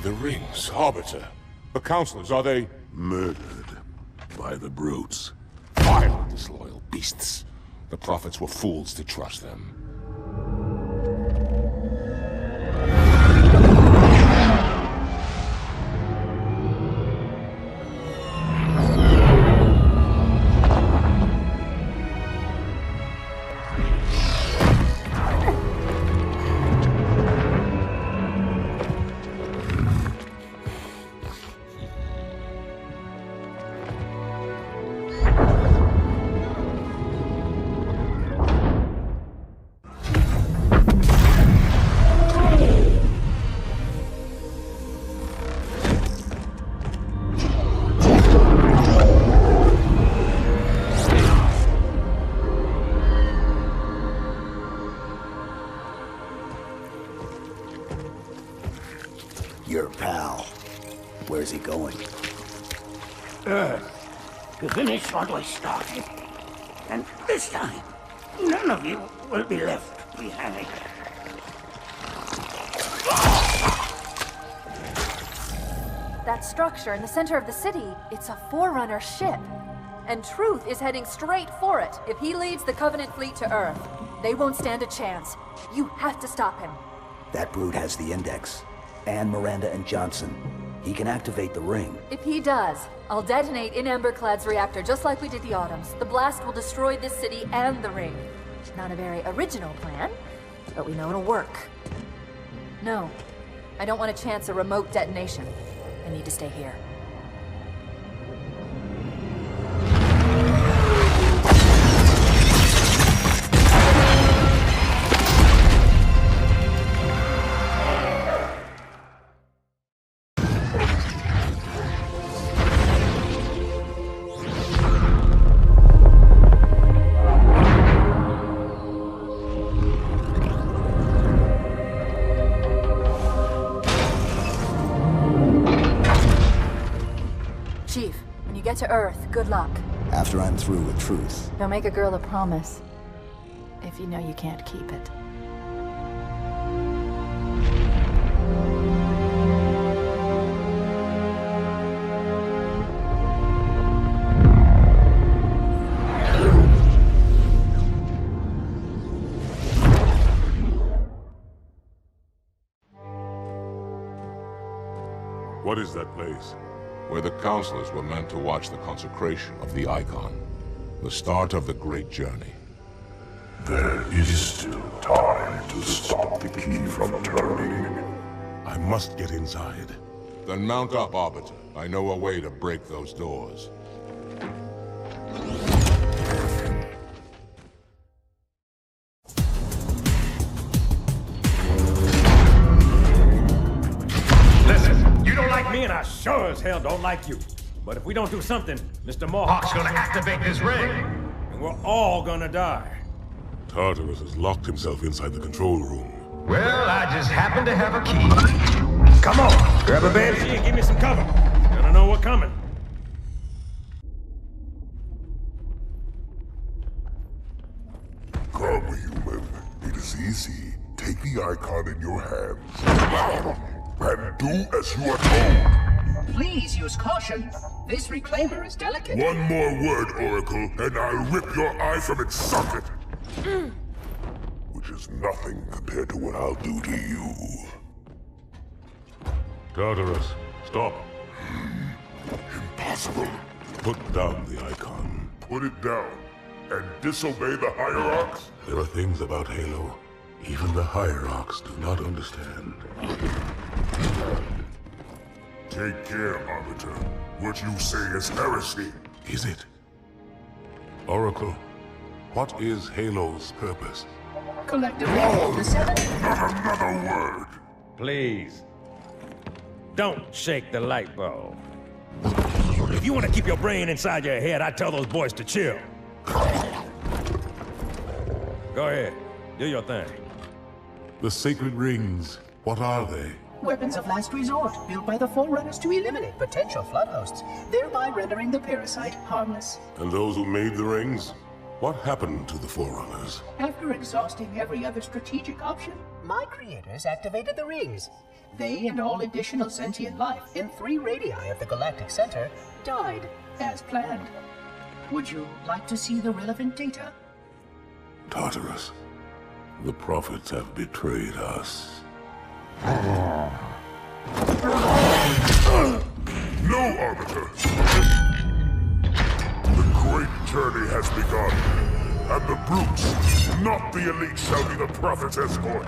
The rings, Arbiter. The counselors, are they... Murdered by the brutes. Vile, disloyal beasts. The prophets were fools to trust them. Your pal. Where's he going? Earth, to finish what we started. And this time, none of you will be left behind. That structure in the center of the city, it's a Forerunner ship. And Truth is heading straight for it. If he leads the Covenant fleet to Earth, they won't stand a chance. You have to stop him. That brute has the index. And Miranda and Johnson. He can activate the ring. If he does, I'll detonate in Emberclad's reactor just like we did the Autumn's. The blast will destroy this city and the ring. Not a very original plan, but we know it'll work. No, I don't want to chance a remote detonation. I need to stay here. headed to Earth. Good luck. After I'm through with truth. Don't make a girl a promise if you know you can't keep it. What is that place? Where the counselors were meant to watch the consecration of the Icon. The start of the great journey. There is still time to stop the key from turning. I must get inside. Then mount up, Arbiter. I know a way to break those doors. Listen, you don't like me and I sure as hell don't like you. But if we don't do something, Mr. Mohawk's gonna activate this ring. And we're all gonna die. Tartarus has locked himself inside the control room. Well, I just happen to have a key. Come on, grab a banshee and give me some cover. Gonna know what's coming. Come, human. It is easy. Take the icon in your hands. And do as you are told. Please use caution. This reclaimer is delicate. One more word, Oracle, and I'll rip your eye from its socket. Which is nothing compared to what I'll do to you. Tartarus, stop. Impossible. Put down the icon. Put it down and disobey the Hierarchs? There are things about Halo even the Hierarchs do not understand. Take care, Arbiter. What you say is heresy. Is it? Oracle, what is Halo's purpose? Collectively, the seven... Not another word! Please. Don't shake the light bulb. If you want to keep your brain inside your head, I tell those boys to chill. Go ahead. Do your thing. The sacred rings, what are they? Weapons of last resort, built by the Forerunners to eliminate potential flood hosts, thereby rendering the parasite harmless. And those who made the rings? What happened to the Forerunners? After exhausting every other strategic option, my creators activated the rings. They and all additional sentient life in 3 radii of the galactic center died as planned. Would you like to see the relevant data? Tartarus, the prophets have betrayed us. No, Arbiter! The great journey has begun, and the brutes, not the elite, shall be the prophet's escort.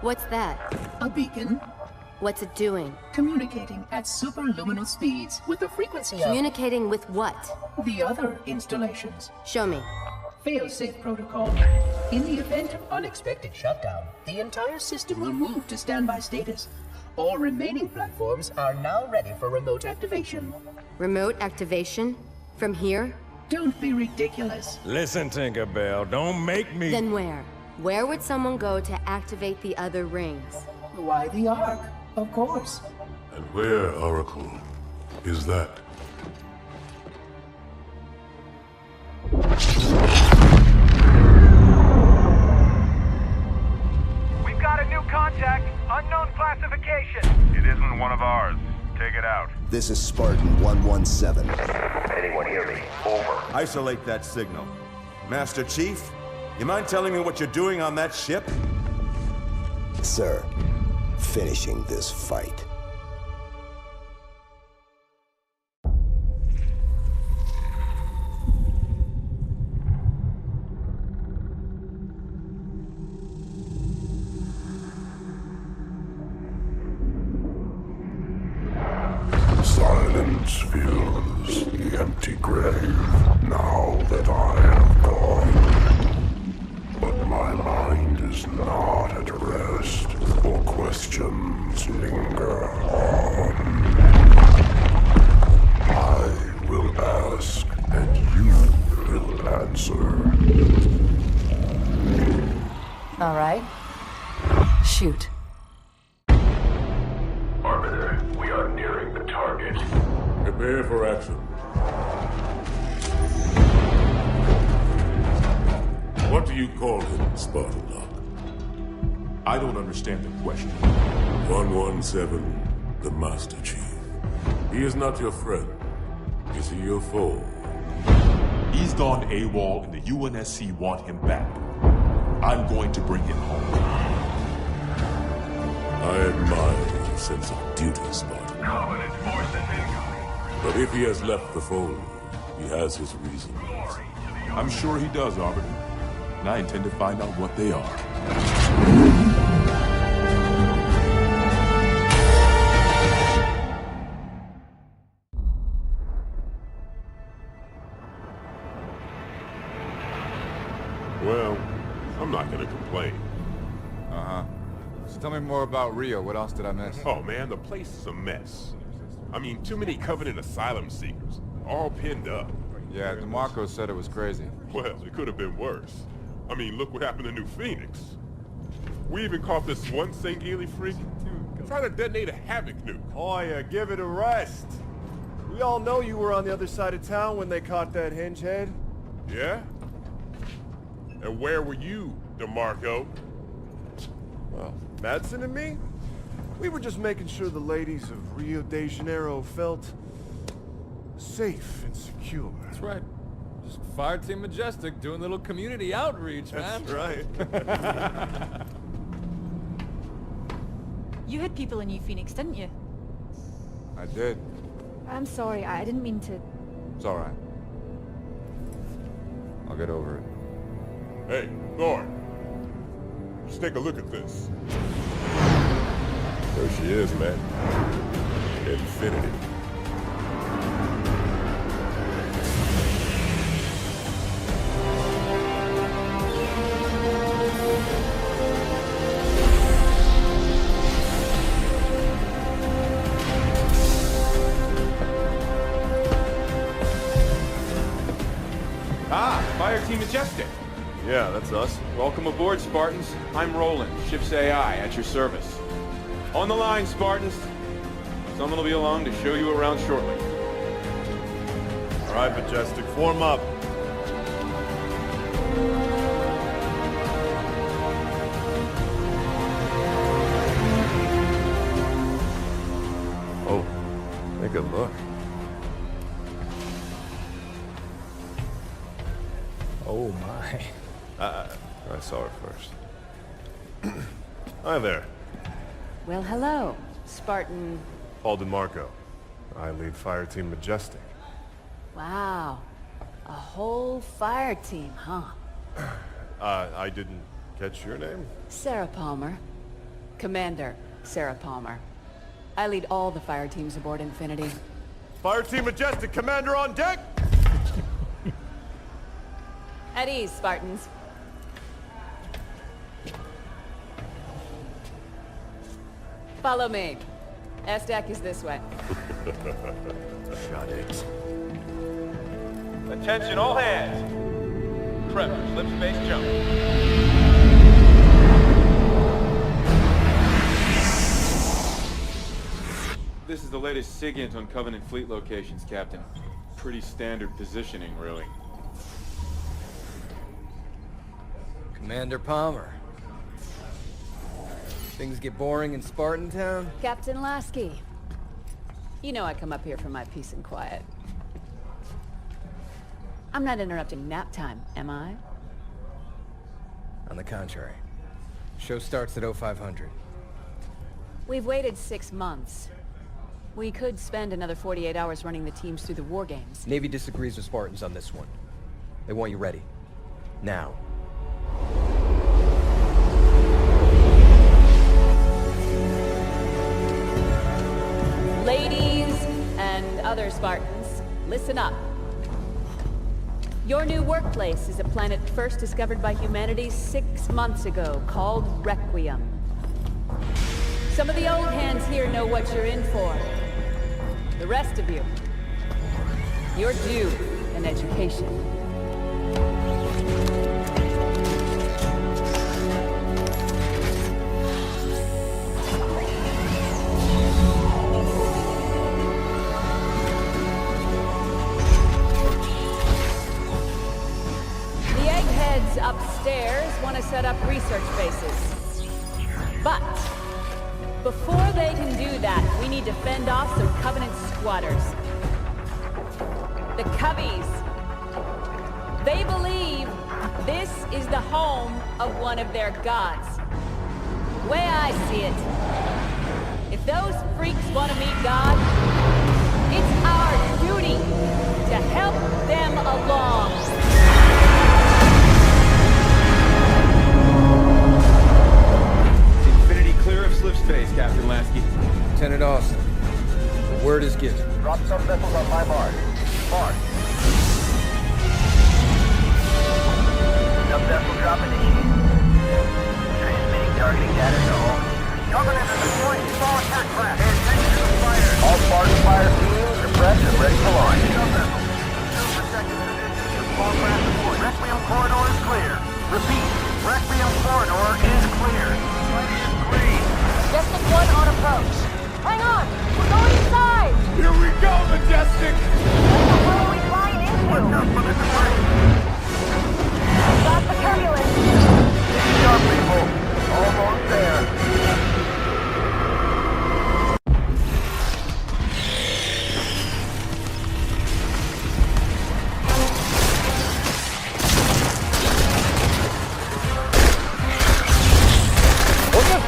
What's that? A beacon. What's it doing? Communicating at superluminal speeds with the frequency of... Communicating with what? The other installations. Show me. Fail-safe protocol. In the event of unexpected shutdown, the entire system will move to standby status. All remaining platforms are now ready for remote activation. Remote activation? From here? Don't be ridiculous. Listen, Tinkerbell, don't make me... Then where? Where would someone go to activate the other rings? Why the Ark? Of course. And where, Oracle, is that? We've got a new contact, unknown classification. This is Spartan 117. Anyone hear me? Over. Isolate that signal. Master Chief, you mind telling me what you're doing on that ship? Sir, finishing this fight. Silence fills the empty grave now that I have gone. But my mind is not at rest, for questions linger on. I will ask, and you will answer. All right. Shoot. Arbiter, we are nearing the target. Prepare for action. What do you call him, Spartan Lock? I don't understand the question. 117, the Master Chief. He is not your friend. Is he your foe? He's gone AWOL and the UNSC want him back. I'm going to bring him home. I admire your sense of duty, Spartan. Covenant force incoming. But if he has left the fold, he has his reasons. I'm sure he does, Arbiter. And I intend to find out what they are. Well, I'm not gonna complain. Uh-huh. So tell me more about Rio. What else did I miss? Oh man, the place is a mess. I mean, too many Covenant asylum seekers, all pinned up. Yeah, DeMarco said it was crazy. Well, it could have been worse. I mean, look what happened to New Phoenix. We even caught this one St. Geely freak trying to detonate a Havoc nuke. Oh yeah, give it a rest. We all know you were on the other side of town when they caught that hinge head. Yeah? And where were you, DeMarco? Well, Madsen and me? We were just making sure the ladies of Rio de Janeiro felt safe and secure. That's right. Just Fire Team Majestic doing a little community outreach, man. That's right. You had people in New Phoenix, didn't you? I did. I'm sorry, I didn't mean to... It's all right. I'll get over it. Hey, Thor. Just take a look at this. There she is, man. Infinity. Ah, Fire Team Majestic. Yeah, that's us. Welcome aboard, Spartans. I'm Roland, ship's AI, at your service. On the line, Spartans. Someone will be along to show you around shortly. All right, Majestic, form up. Oh, take a look. Oh my. I saw her first. Hi there. Well, hello, Spartan. Paul DeMarco. I lead Fire Team Majestic. Wow. A whole fire team, huh? I didn't catch your name? Sarah Palmer. Commander Sarah Palmer. I lead all the fire teams aboard Infinity. Fire Team Majestic, Commander on deck! At ease, Spartans. Follow me. S-Deck is this way. Got it. Attention all hands. Trevor, slip space jump. This is the latest SIGINT on Covenant fleet locations, Captain. Pretty standard positioning, really. Commander Palmer. Things get boring in Spartan Town? Captain Lasky. You know I come up here for my peace and quiet. I'm not interrupting nap time, am I? On the contrary. Show starts at 0500. We've waited 6 months. We could spend another 48 hours running the teams through the war games. Navy disagrees with Spartans on this one. They want you ready. Now. Ladies and other Spartans, listen up. Your new workplace is a planet first discovered by humanity 6 months ago, called Requiem. Some of the old hands here know what you're in for. The rest of you, you're due an education. The eggheads upstairs want to set up research bases. But before they can do that, we need to fend off some Covenant squatters. The Cubbies. They believe this is the home of one of their gods. The way I see it, if those freaks want to meet God, it's our duty to help them along. Clear of slip space, Captain Lasky. Lieutenant Austin, the word is given. Drop some missiles on my mark. Mark. Sub-vessel drop initiated. Transmitting targeting data to all. Covenant is deploying small attack class. Pay attention to the fire. All Spartan fire teams are prepped and ready for launch. Sub-vessel. Assume protected position. Small craft deployed. Requiem corridor is clear. Repeat. Requiem corridor is clear. Just the one on approach. Hang on! We're going inside! Here we go, Majestic! What are we flying into? What's up for the debris? Stop the turbulence! Easy up, people. Almost there.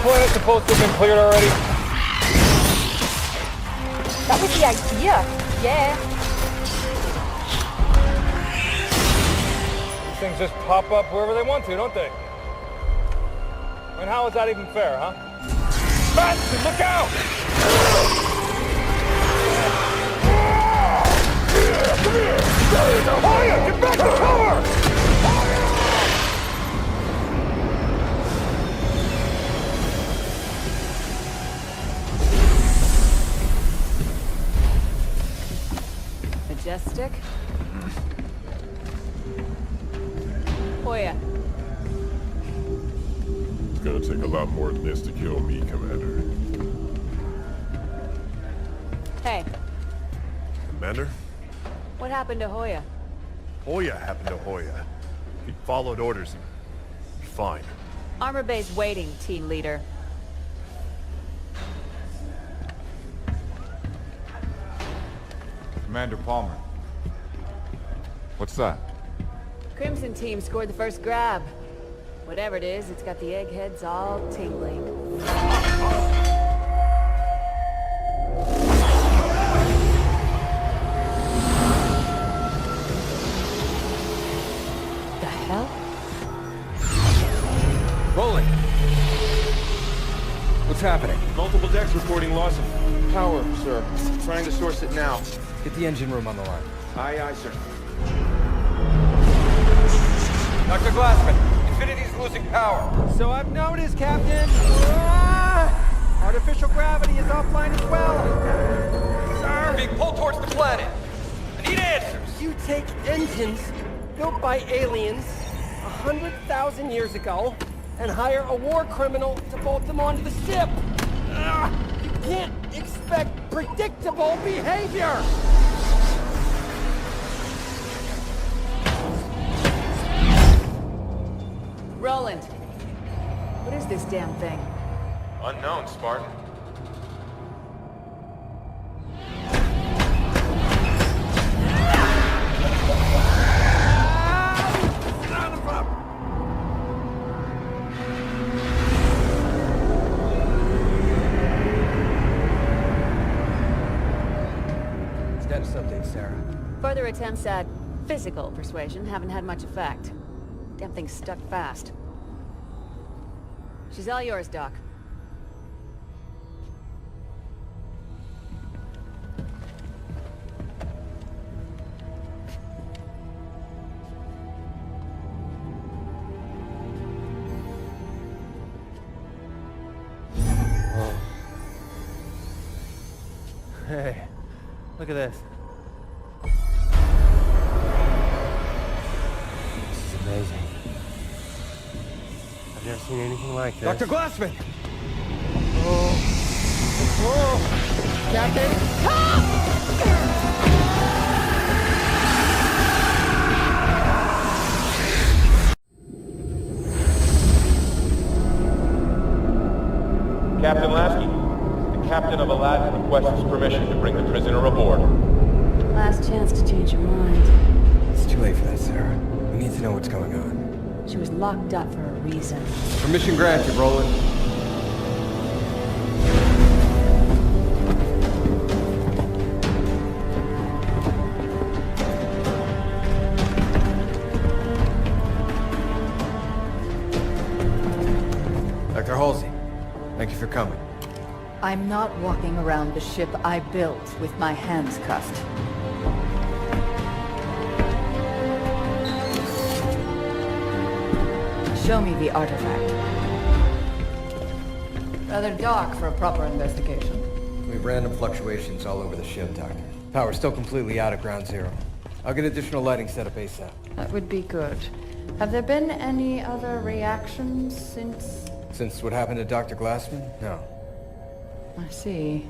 Planet's supposed to have been cleared already. That was the idea. Yeah. These things just pop up wherever they want to, don't they? And how is that even fair, huh? Spartan, look out! Come here! Hoya, get back to cover! Majestic. Hoya. It's gonna take a lot more than this to kill me, Commander. Hey, Commander? what happened to Hoya? Hoya happened to Hoya. He followed orders. He's fine. Armor base waiting, team leader. Commander Palmer. What's that? Crimson team scored the first grab. Whatever it is, it's got the eggheads all tingling. The hell? Rolling. What's happening? Multiple decks reporting loss of power, sir. Trying to source it now. Get the engine room on the line. Aye, aye, sir. Dr. Glassman, Infinity's losing power. So I've noticed, Captain. Artificial gravity is offline as well. Sir! Being pulled towards the planet. I need answers. You take engines built by aliens 100,000 years ago and hire a war criminal to bolt them onto the ship. You can't expect predictable behavior. Roland, what is this damn thing? Unknown, Spartan. status update, Sarah. Further attempts at physical persuasion haven't had much effect. Damn thing's stuck fast. She's all yours, Doc. Hey, look at this. This is amazing. I've never seen anything like this. Dr. Glassman! Oh. Whoa! Captain! Captain Lasky, the captain of Aladdin requests permission to bring the prisoner aboard. Last chance to change your mind. It's too late for that, Sarah. We need to know what's going on. She was locked up for a reason. Permission granted, Roland. Dr. Halsey, thank you for coming. I'm not walking around the ship I built with my hands cuffed. Show me the artifact. Rather dark for a proper investigation. We have random fluctuations all over the ship, Doctor. Power's still completely out at ground zero. I'll get additional lighting set up ASAP. That would be good. Have there been any other reactions since... Since what happened to Dr. Glassman? No. I see.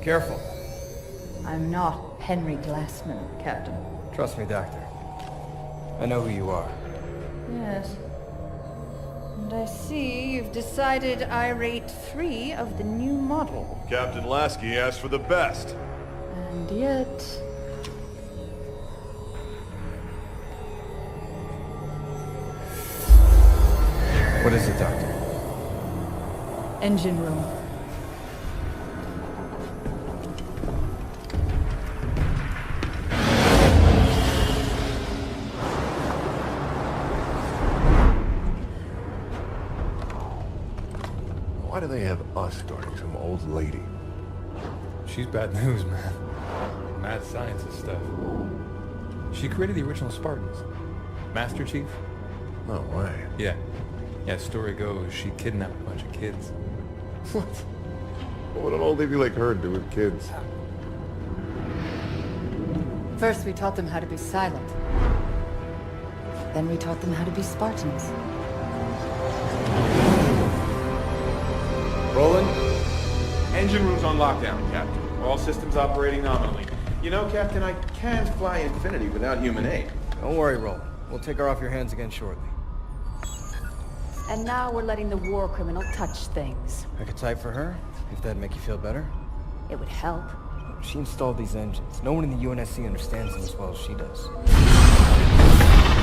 Careful. I'm not Henry Glassman, Captain. Trust me, Doctor. I know who you are. Yes. And I see you've decided I rate 3 of the new model. Captain Lasky asked for the best. And yet... What is it, Doctor? Engine room. Why do they have us guarding some old lady? She's bad news, man. Mad scientist stuff. She created the original Spartans. Master Chief? No way. Yeah. Yeah, story goes, she kidnapped a bunch of kids. What? What would an old lady like her do with kids? First we taught them how to be silent. Then we taught them how to be Spartans. Roland? Engine room's on lockdown, Captain. All systems operating nominally. You know, Captain, I can't fly Infinity without human aid. Don't worry, Roland. We'll take her off your hands again shortly. And now we're letting the war criminal touch things. I could type for her, if that'd make you feel better. It would help. She installed these engines. No one in the UNSC understands them as well as she does.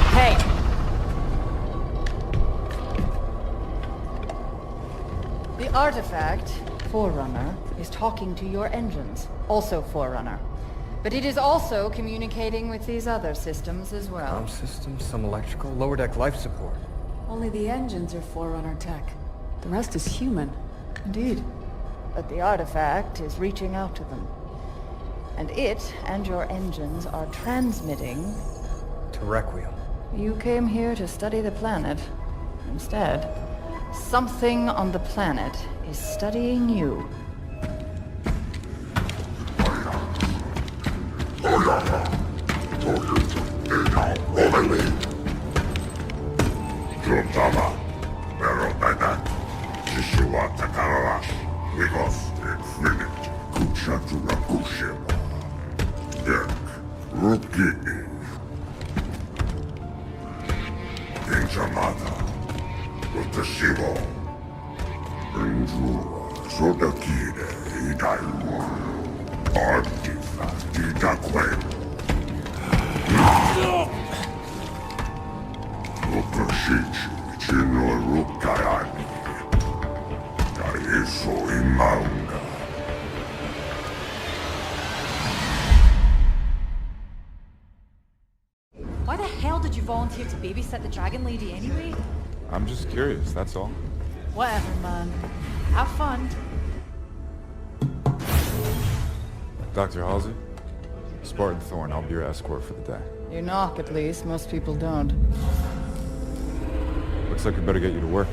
Hey! The artifact, Forerunner, is talking to your engines, also Forerunner. But it is also communicating with these other systems as well. Arm systems, some electrical, lower deck life support. Only the engines are Forerunner tech. The rest is human. Indeed. But the artifact is reaching out to them. And it and your engines are transmitting... To Requiem. You came here to study the planet. Instead, something on the planet is studying you. Juntama, Merotaitan, Jishua Takarash, Wigos, Infinite, Kuchatura Kushima, Dek, Rukini, Inchamata, Utashivo, Injura, Sodakide, Idaiwa, Artifact, Idaquem. Rukashichi, Chino Rukayani, Daiso Imanga, hell did you volunteer to babysit the Dragon Lady anyway? I'm just curious, that's all. Whatever, man. Have fun. Dr. Halsey? Spartan Thorn, I'll be your escort for the day. You knock, at least. Most people don't. Looks like we better get you to work.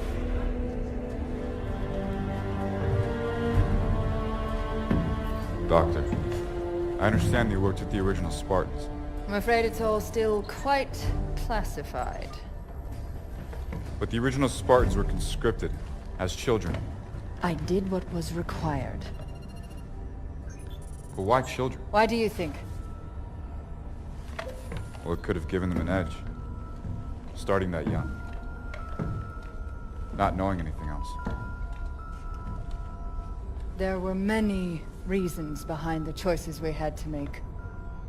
Doctor, I understand you worked with the original Spartans. I'm afraid it's all still quite classified. But the original Spartans were conscripted as children. I did what was required. But why children? Why do you think? Well, it could have given them an edge. Starting that young. Not knowing anything else. There were many reasons behind the choices we had to make.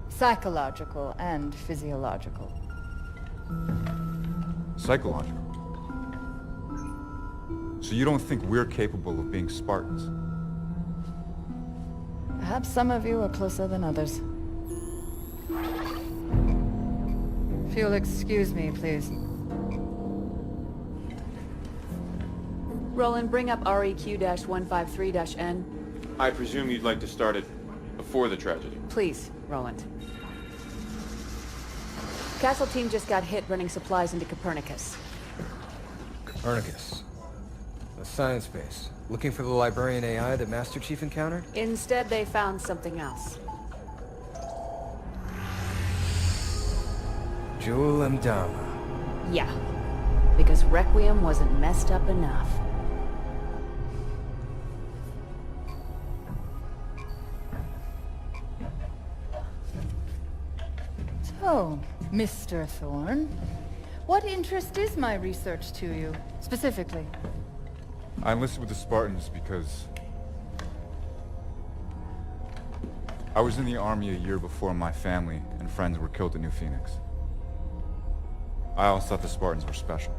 Psychological and physiological. Psychological? So you don't think we're capable of being Spartans? Perhaps some of you are closer than others. If you'll excuse me, please. Roland, bring up REQ-153-N. I presume you'd like to start it before the tragedy. Please, Roland. Castle team just got hit running supplies into Copernicus. Copernicus. A science base. Looking for the librarian AI that Master Chief encountered? Instead, they found something else. Jewel Mdama. Yeah. Because Requiem wasn't messed up enough. So, Mr. Thorne, what interest is my research to you, specifically? I enlisted with the Spartans because I was in the army a year before my family and friends were killed at New Phoenix. I always thought the Spartans were special.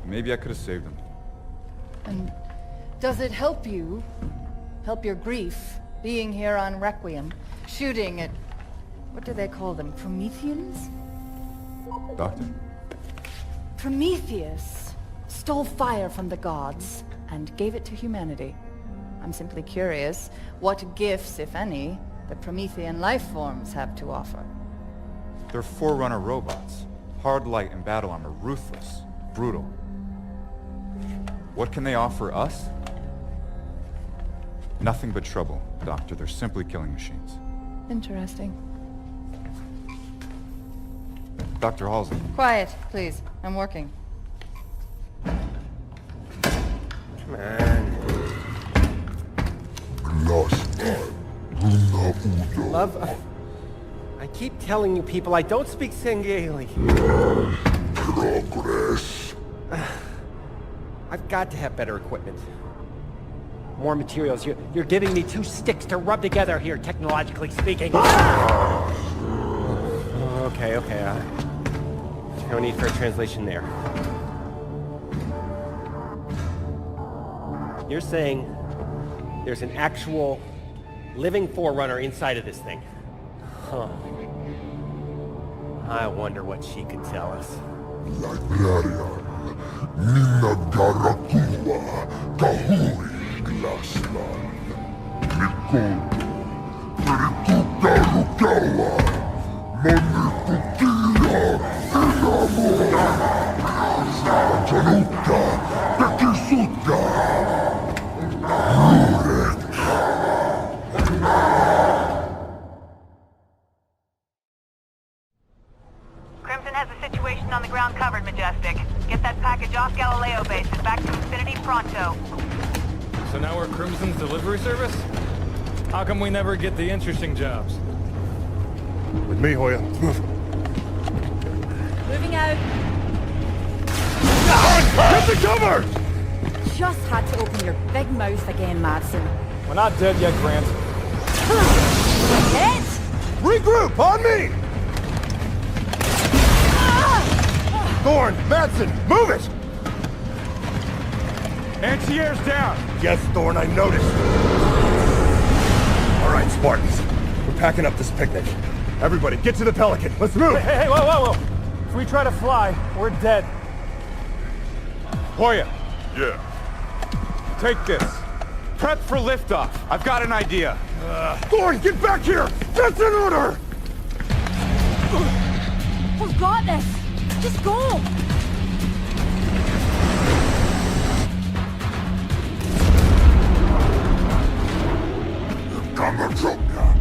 Maybe I could have saved them. And does it help you, help your grief, being here on Requiem, shooting at, what do they call them, Prometheans? Doctor? Prometheus stole fire from the gods and gave it to humanity. I'm simply curious what gifts, if any, the Promethean life forms have to offer. They're Forerunner robots. Hard light and battle armor, ruthless, brutal. What can they offer us? Nothing but trouble, Doctor. They're simply killing machines. Interesting. Dr. Halsey. Quiet, please. I'm working. Come on. Love, I keep telling you people I don't speak Sengeli. Progress. I've got to have better equipment. More materials. You're giving me two sticks to rub together here, technologically speaking. Okay. No need for a translation there. You're saying there's an actual living Forerunner inside of this thing? Huh. I wonder what she could tell us. Librarian, Nina Garakua, Kahuri Glaslan, Nikol, Perituka Rukawa, Monikukia, Inamura, Januka, Tekisuka, Rurek. Crimson has the situation on the ground covered, Majestic. Get that package off Galileo base and back to Infinity pronto. So now we're Crimson's delivery service? How come we never get the interesting jobs? With me, Hoya. Moving out. Get the cover! Just had to open your big mouth again, Madsen. We're not dead yet, Grant. Hit! Regroup, on me! Thorne, Madsen, move it! Anti-air's down! Yes, Thorne, I noticed. All right, Spartans. We're packing up this picnic. Everybody, get to the Pelican. Let's move! Hey, whoa! If we try to fly, we're dead. Hoya! Yeah. Take this. Prep for liftoff. I've got an idea. Thorn, get back here! That's an order! We've got this! Just go! Kamachoka,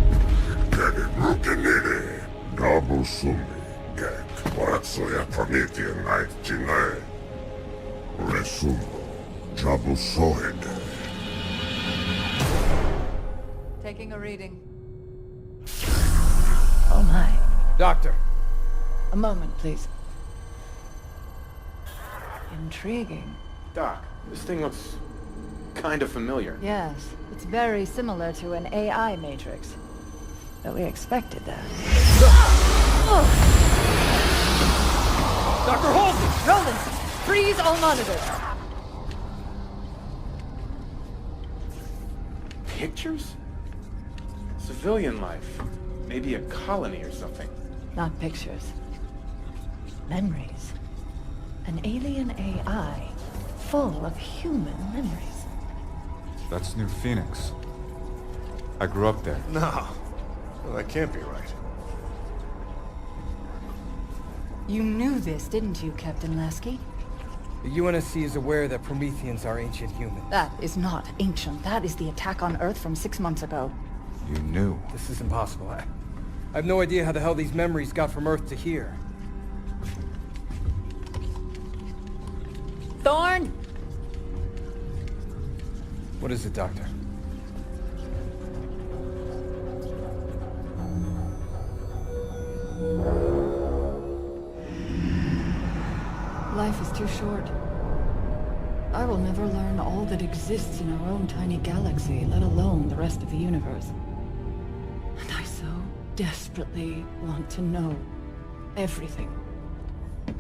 kedi rukinini, dabu sumi, get waratsoya Promethean night chine, resumo, jabu sohede. Taking a reading. Oh my. Doctor. A moment, please. Intriguing. Doc, this thing looks kind of familiar. Yes, it's very similar to an AI matrix. But we expected that. Dr. Halsey! Roland, freeze all monitors! Pictures? Civilian life. Maybe a colony or something. Not pictures. Memories. An alien AI full of human memories. That's New Phoenix. I grew up there. No. Well, that can't be right. You knew this, didn't you, Captain Lasky? The UNSC is aware that Prometheans are ancient humans. That is not ancient. That is the attack on Earth from 6 months ago. You knew. This is impossible. I have no idea how the hell these memories got from Earth to here. Thorn! What is it, Doctor? Life is too short. I will never learn all that exists in our own tiny galaxy, let alone the rest of the universe. And I so desperately want to know everything.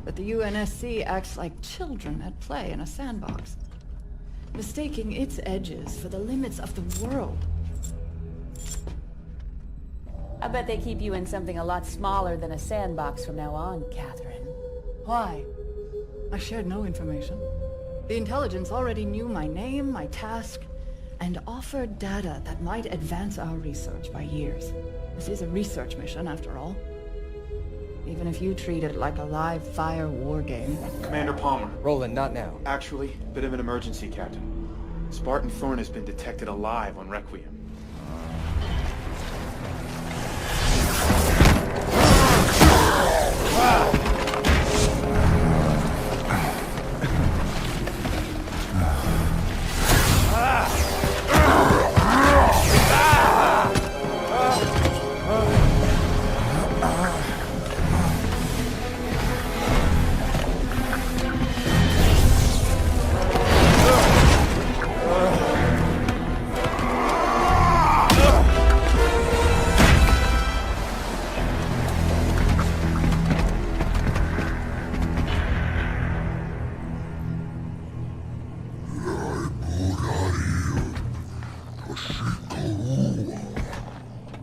But the UNSC acts like children at play in a sandbox, mistaking its edges for the limits of the world. I bet they keep you in something a lot smaller than a sandbox from now on, Catherine. Why? I shared no information. The intelligence already knew my name, my task, and offered data that might advance our research by years. This is a research mission, after all. Even if you treat it like a live-fire war game. Commander Palmer. Roland, not now. Actually, bit of an emergency, Captain. Spartan Thorn has been detected alive on Requiem.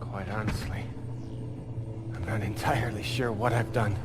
Quite honestly, I'm not entirely sure what I've done.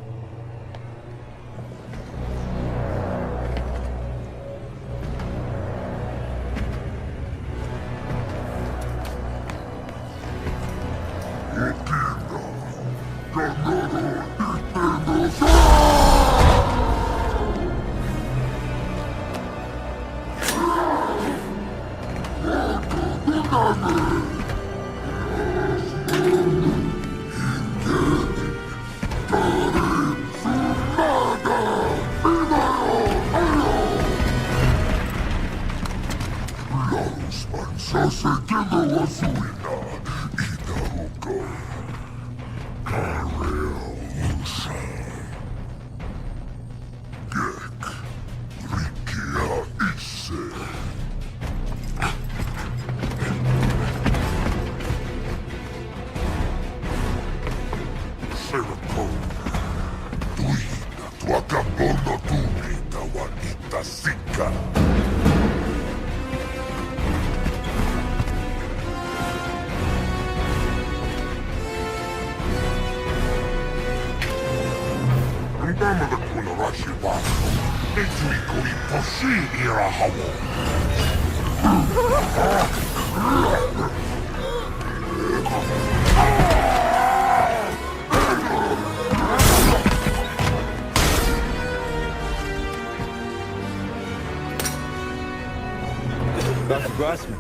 Dr. Glassman,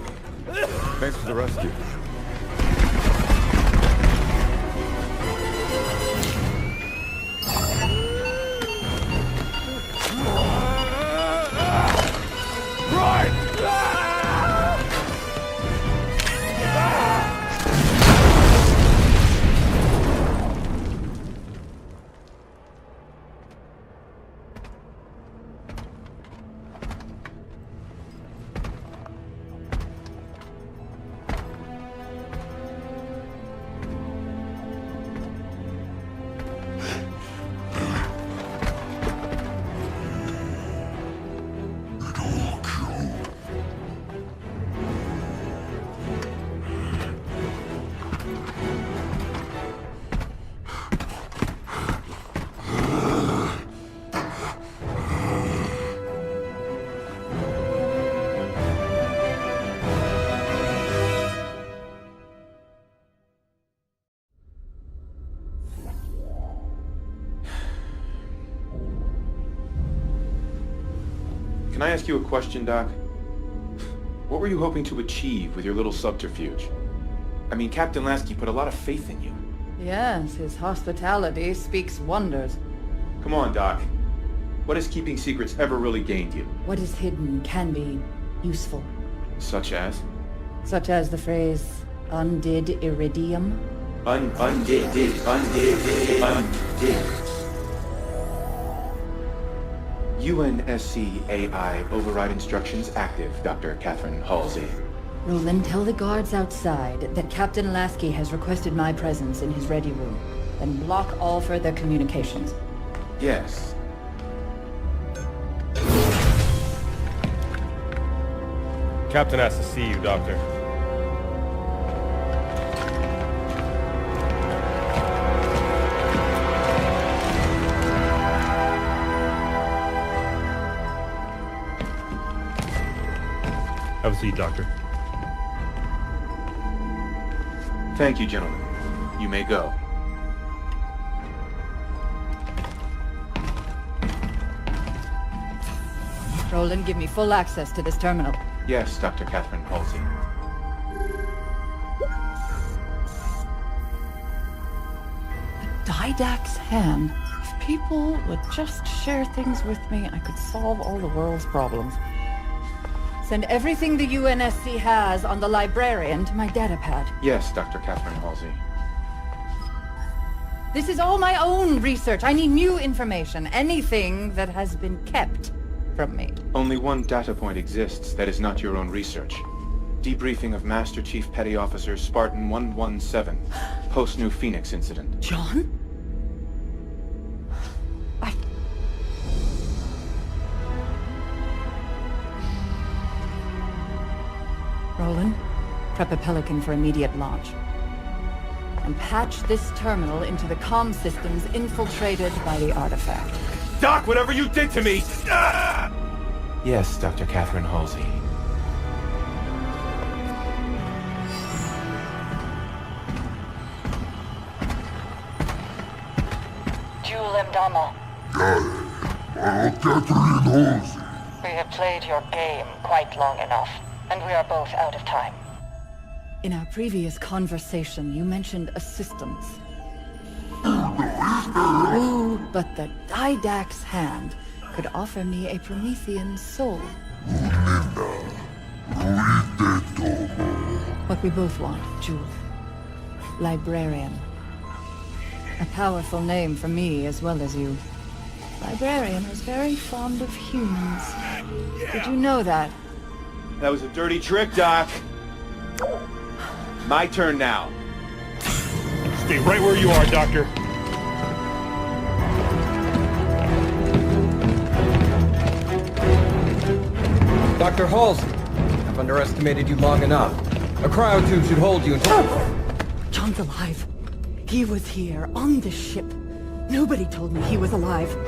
thanks for the rescue. Can I ask you a question, Doc? What were you hoping to achieve with your little subterfuge? I mean, Captain Lasky put a lot of faith in you. Yes, his hospitality speaks wonders. Come on, Doc. What has keeping secrets ever really gained you? What is hidden can be useful. Such as? Such as the phrase, undid iridium. Undid. UNSC AI override instructions active, Dr. Catherine Halsey. Roland, tell the guards outside that Captain Lasky has requested my presence in his ready room. Then block all further communications. Yes. Captain has to see you, Doctor. Have a seat, Doctor. Thank you, gentlemen. You may go. Roland, give me full access to this terminal. Yes, Dr. Catherine Halsey. The Didact's hand. If people would just share things with me, I could solve all the world's problems. Send everything the UNSC has on the librarian to my datapad. Yes, Dr. Catherine Halsey. This is all my own research. I need new information. Anything that has been kept from me. Only one data point exists that is not your own research. Debriefing of Master Chief Petty Officer Spartan 117, post-New Phoenix incident. John? Roland, prep a Pelican for immediate launch. And patch this terminal into the comm systems infiltrated by the artifact. Doc, whatever you did to me! Ah! Yes, Dr. Catherine Halsey. Jewel Mdama. Catherine Halsey. We have played your game quite long enough, and we are both out of time. In our previous conversation, you mentioned assistance. But the Didact's hand could offer me a Promethean soul. What we both want, Jewel. Librarian. A powerful name for me as well as you. Librarian was very fond of humans. Did you know that? That was a dirty trick, Doc. My turn now. Stay right where you are, Doctor. Dr. Halsey, I've underestimated you long enough. A cryotube should hold you until... John's alive. He was here, on the ship. Nobody told me he was alive. They're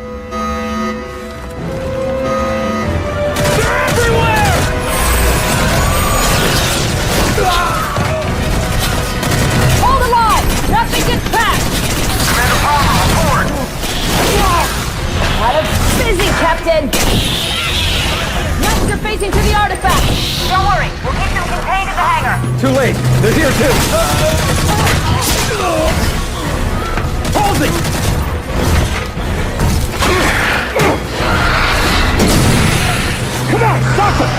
everywhere! Hold alive! Nothing gets past! Commander Palmer, report! Kind of busy, Captain! Master facing to the artifact! Don't worry, we'll keep them contained in the hangar. Too late. They're here too. Halsey! Come on, stop them!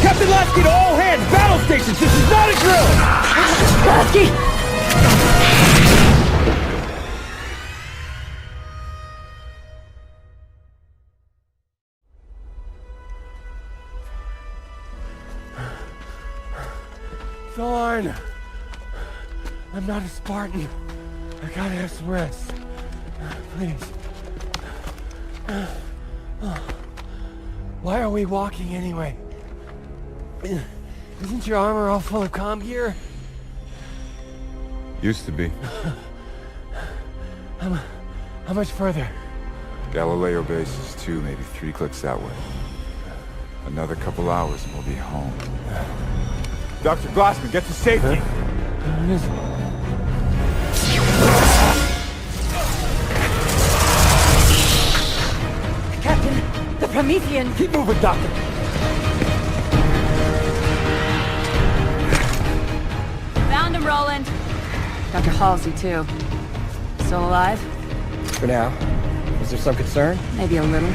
Captain Lasky to all hands! Battle stations! This is not a drill! Lasky! Thorn! I'm not a Spartan. I gotta have some rest. Please. Why are we walking anyway? Isn't your armor all full of comm gear? Used to be. How much further? Galileo base is 2, maybe 3 clicks that way. Another couple hours and we'll be home. Dr. Glassman, get to safety! Captain, the Promethean! Keep moving, Doctor! Found him, Roland. Dr. Halsey, too. Still alive? For now. Is there some concern? Maybe a little.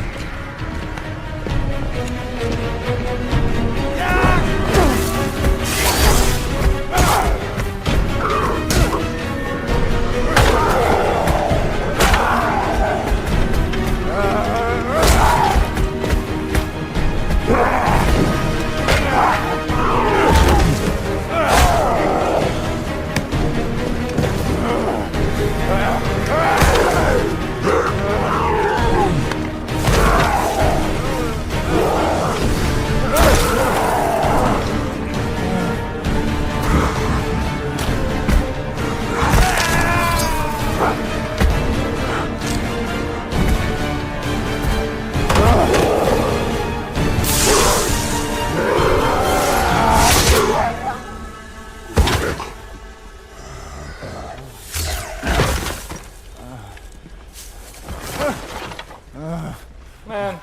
Man,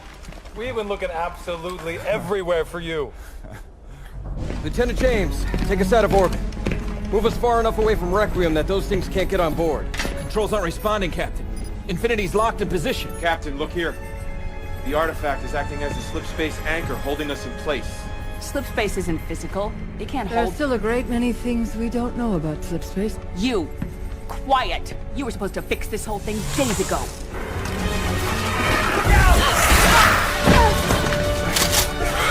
we've been looking absolutely everywhere for you. Lieutenant James, take us out of orbit. Move us far enough away from Requiem that those things can't get on board. Controls aren't responding, Captain. Infinity's locked in position. Captain, look here. The artifact is acting as a slip space anchor, holding us in place. Slip space isn't physical. It can't There's hold... still a great many things we don't know about slipspace. You! Quiet! You were supposed to fix this whole thing days ago.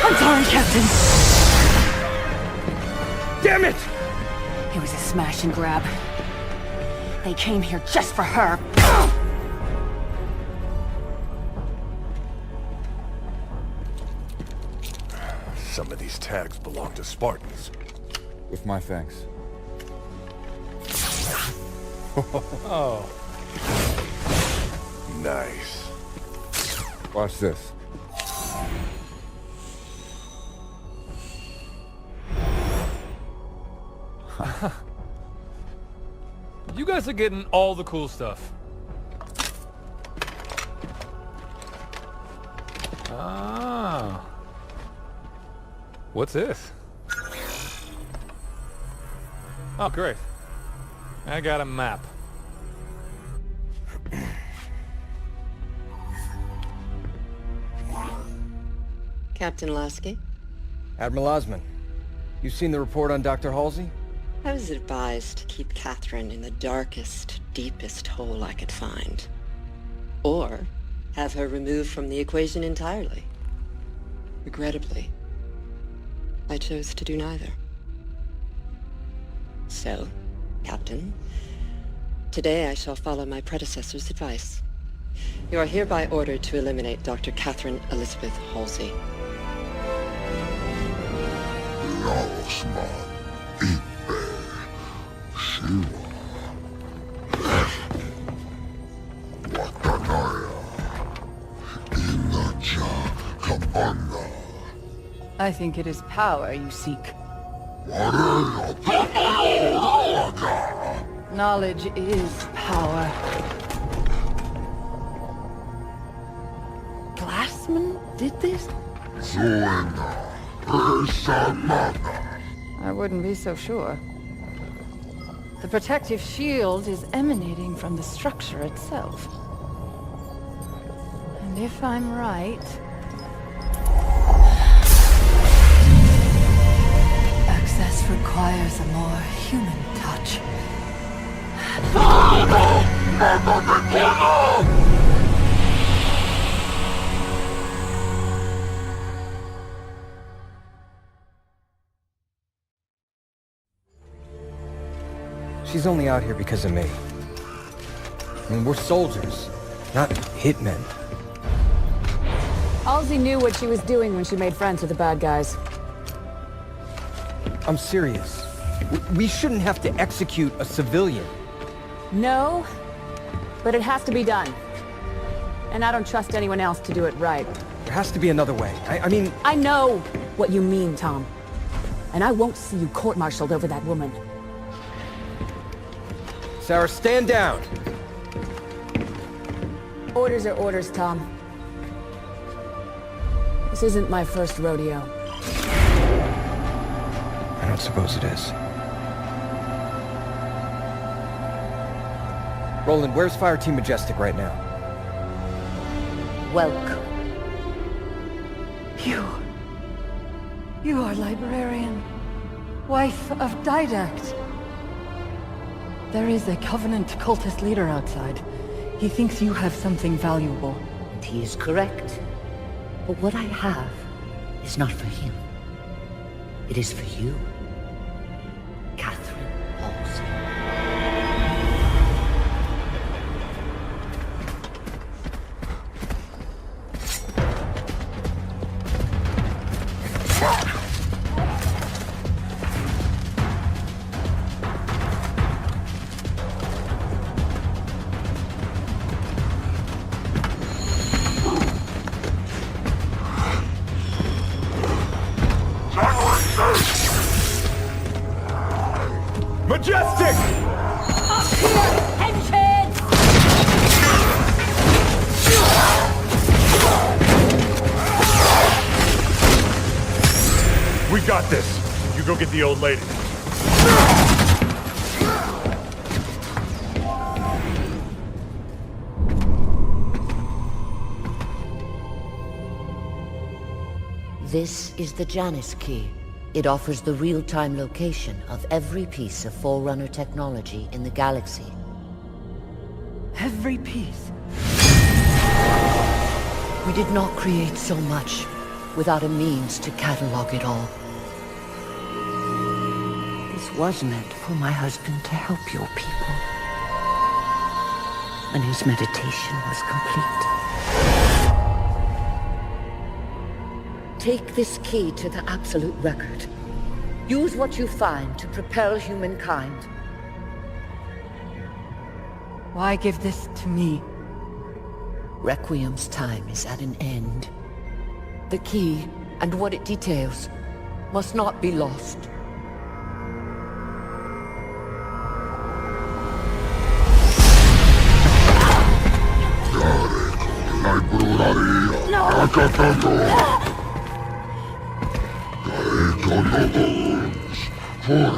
I'm sorry, Captain. Damn it! It was a smash and grab. They came here just for her. Some of these tags belong to Spartans. With my thanks. Oh. Nice. Watch this. You guys are getting all the cool stuff. Ah. What's this? Oh, great. I got a map. Captain Lasky? Admiral Osman, you seen the report on Dr. Halsey? I was advised to keep Catherine in the darkest, deepest hole I could find. Or have her removed from the equation entirely. Regrettably, I chose to do neither. So, Captain, today I shall follow my predecessor's advice. You are hereby ordered to eliminate Dr. Catherine Elizabeth Halsey. I think it is power you seek. Knowledge is power. Glassman did this? I wouldn't be so sure. The protective shield is emanating from the structure itself. And if I'm right... access requires a more human touch. She's only out here because of me. I mean, we're soldiers, not hitmen. Halsey knew what she was doing when she made friends with the bad guys. I'm serious. We shouldn't have to execute a civilian. No, but it has to be done. And I don't trust anyone else to do it right. There has to be another way. I mean... I know what you mean, Tom. And I won't see you court-martialed over that woman. Sarah, stand down! Orders are orders, Tom. This isn't my first rodeo. I don't suppose it is. Roland, where's Fire Team Majestic right now? Welcome. You are librarian. Wife of Didact. There is a Covenant cultist leader outside. He thinks you have something valuable. And he is correct. But what I have is not for him. It is for you. Catherine Halsey. Majestic! Up here, henchheads! We got this. You go get the old lady. This is the Janus key. It offers the real-time location of every piece of Forerunner technology in the galaxy. Every piece? We did not create so much without a means to catalog it all. This was meant for my husband to help your people. And his meditation was complete. Take this key to the Absolute Record. Use what you find to propel humankind. Why give this to me? Requiem's time is at an end. The key, and what it details, must not be lost. Thorn,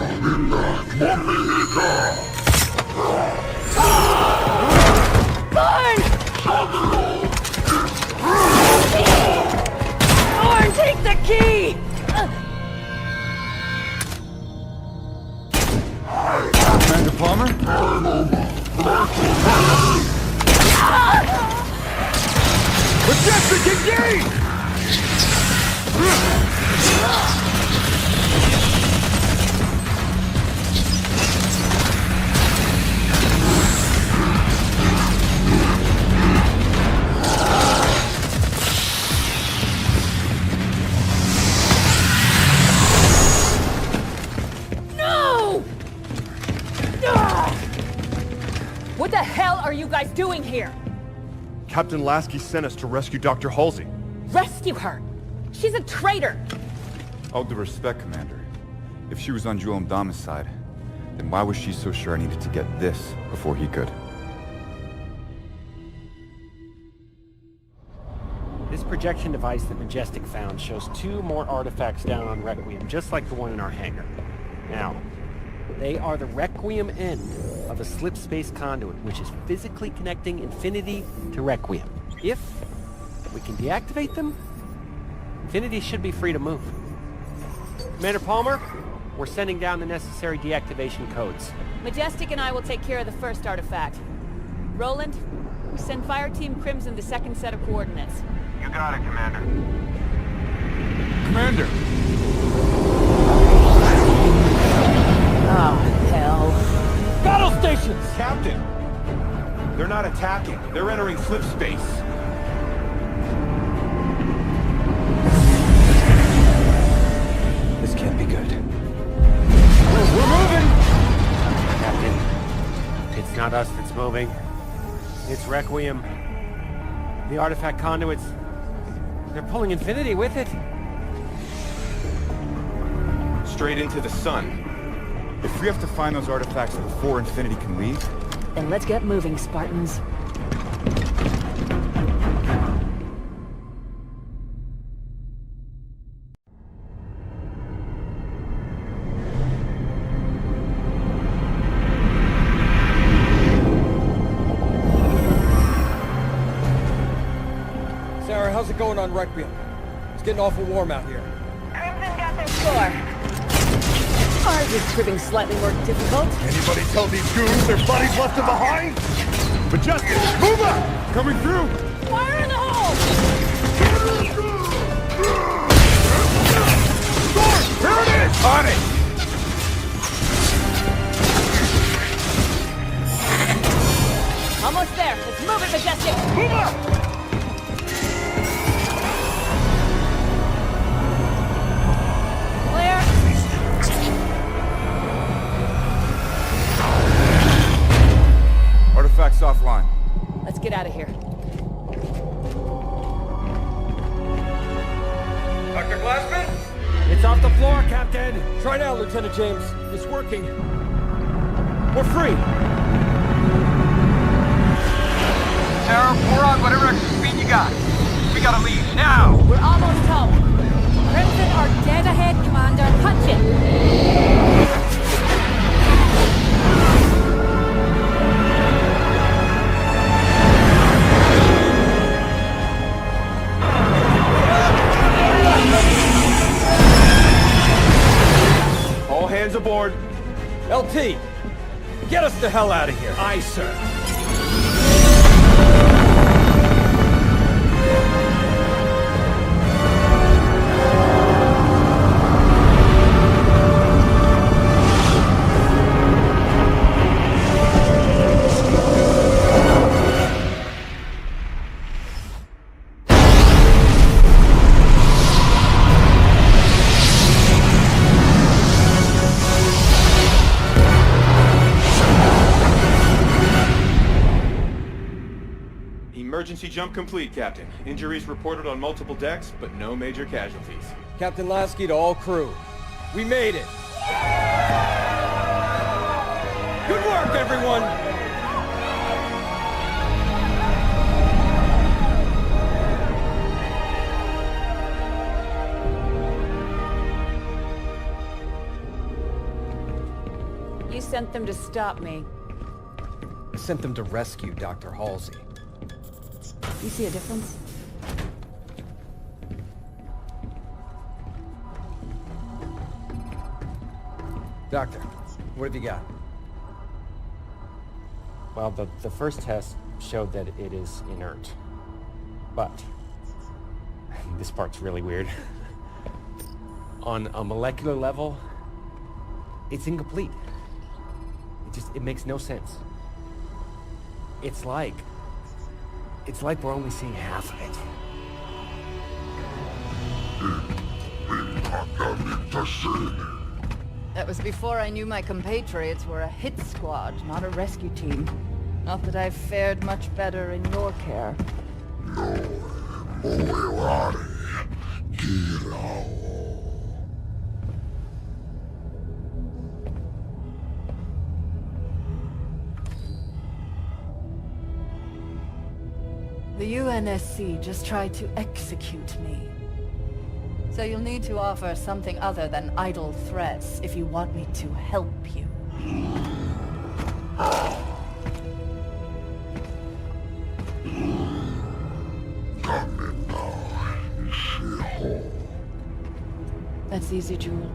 take the key! Commander Palmer? Majestic, engage! are you guys doing here? Captain Lasky sent us to rescue Dr. Halsey. Rescue her! She's a traitor! All due respect, Commander. If she was on Jewel Mdama's side, then why was she so sure I needed to get this before he could? This projection device that Majestic found shows 2 more artifacts down on Requiem, just like the one in our hangar. Now, they are the Requiem end of a slip space conduit, which is physically connecting Infinity to Requiem. If we can deactivate them, Infinity should be free to move. Commander Palmer, we're sending down the necessary deactivation codes. Majestic and I will take care of the first artifact. Roland, send Fire Team Crimson the second set of coordinates. You got it, Commander. Commander! Oh, hell. Battle stations! Captain! They're not attacking. They're entering slip space. This can't be good. We're moving! Captain, it's not us that's moving. It's Requiem. The artifact conduits, they're pulling Infinity with it. Straight into the sun. If we have to find those artifacts before Infinity can leave... Then let's get moving, Spartans. Sarah, how's it going on Requiem? It's getting awful warm out here. Crimson got their score. Ours is proving slightly more difficult. Anybody tell these goons their buddies left them behind? Majestic, move up! Coming through! Fire in the hole! Here it is! On it! Almost there. Let's move it, Majestic. Move up! Clear. Artifacts offline. Let's get out of here. Dr. Glassman? It's off the floor, Captain! Try now, Lieutenant James. It's working. We're free! Sarah, pour on whatever extra speed you got. We gotta leave, now! We're almost home. Crimson are dead ahead, Commander. Punch it! All hands aboard. LT, get us the hell out of here. Aye, sir. Emergency jump complete, Captain. Injuries reported on multiple decks, but no major casualties. Captain Lasky to all crew. We made it. Good work, everyone! You sent them to stop me. I sent them to rescue Dr. Halsey. You see a difference? Doctor, what have you got? Well, the first test showed that it is inert. But, this part's really weird. On a molecular level, it's incomplete. It makes no sense. It's like we're only seeing half of it. That was before I knew my compatriots were a hit squad, not a rescue team. Not that I've fared much better in your care. The UNSC just tried to execute me. So you'll need to offer something other than idle threats if you want me to help you. That's easy, Jewel.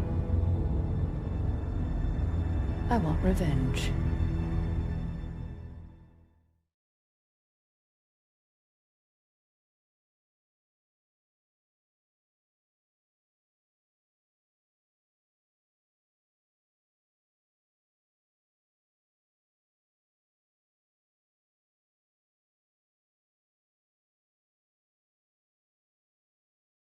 I want revenge.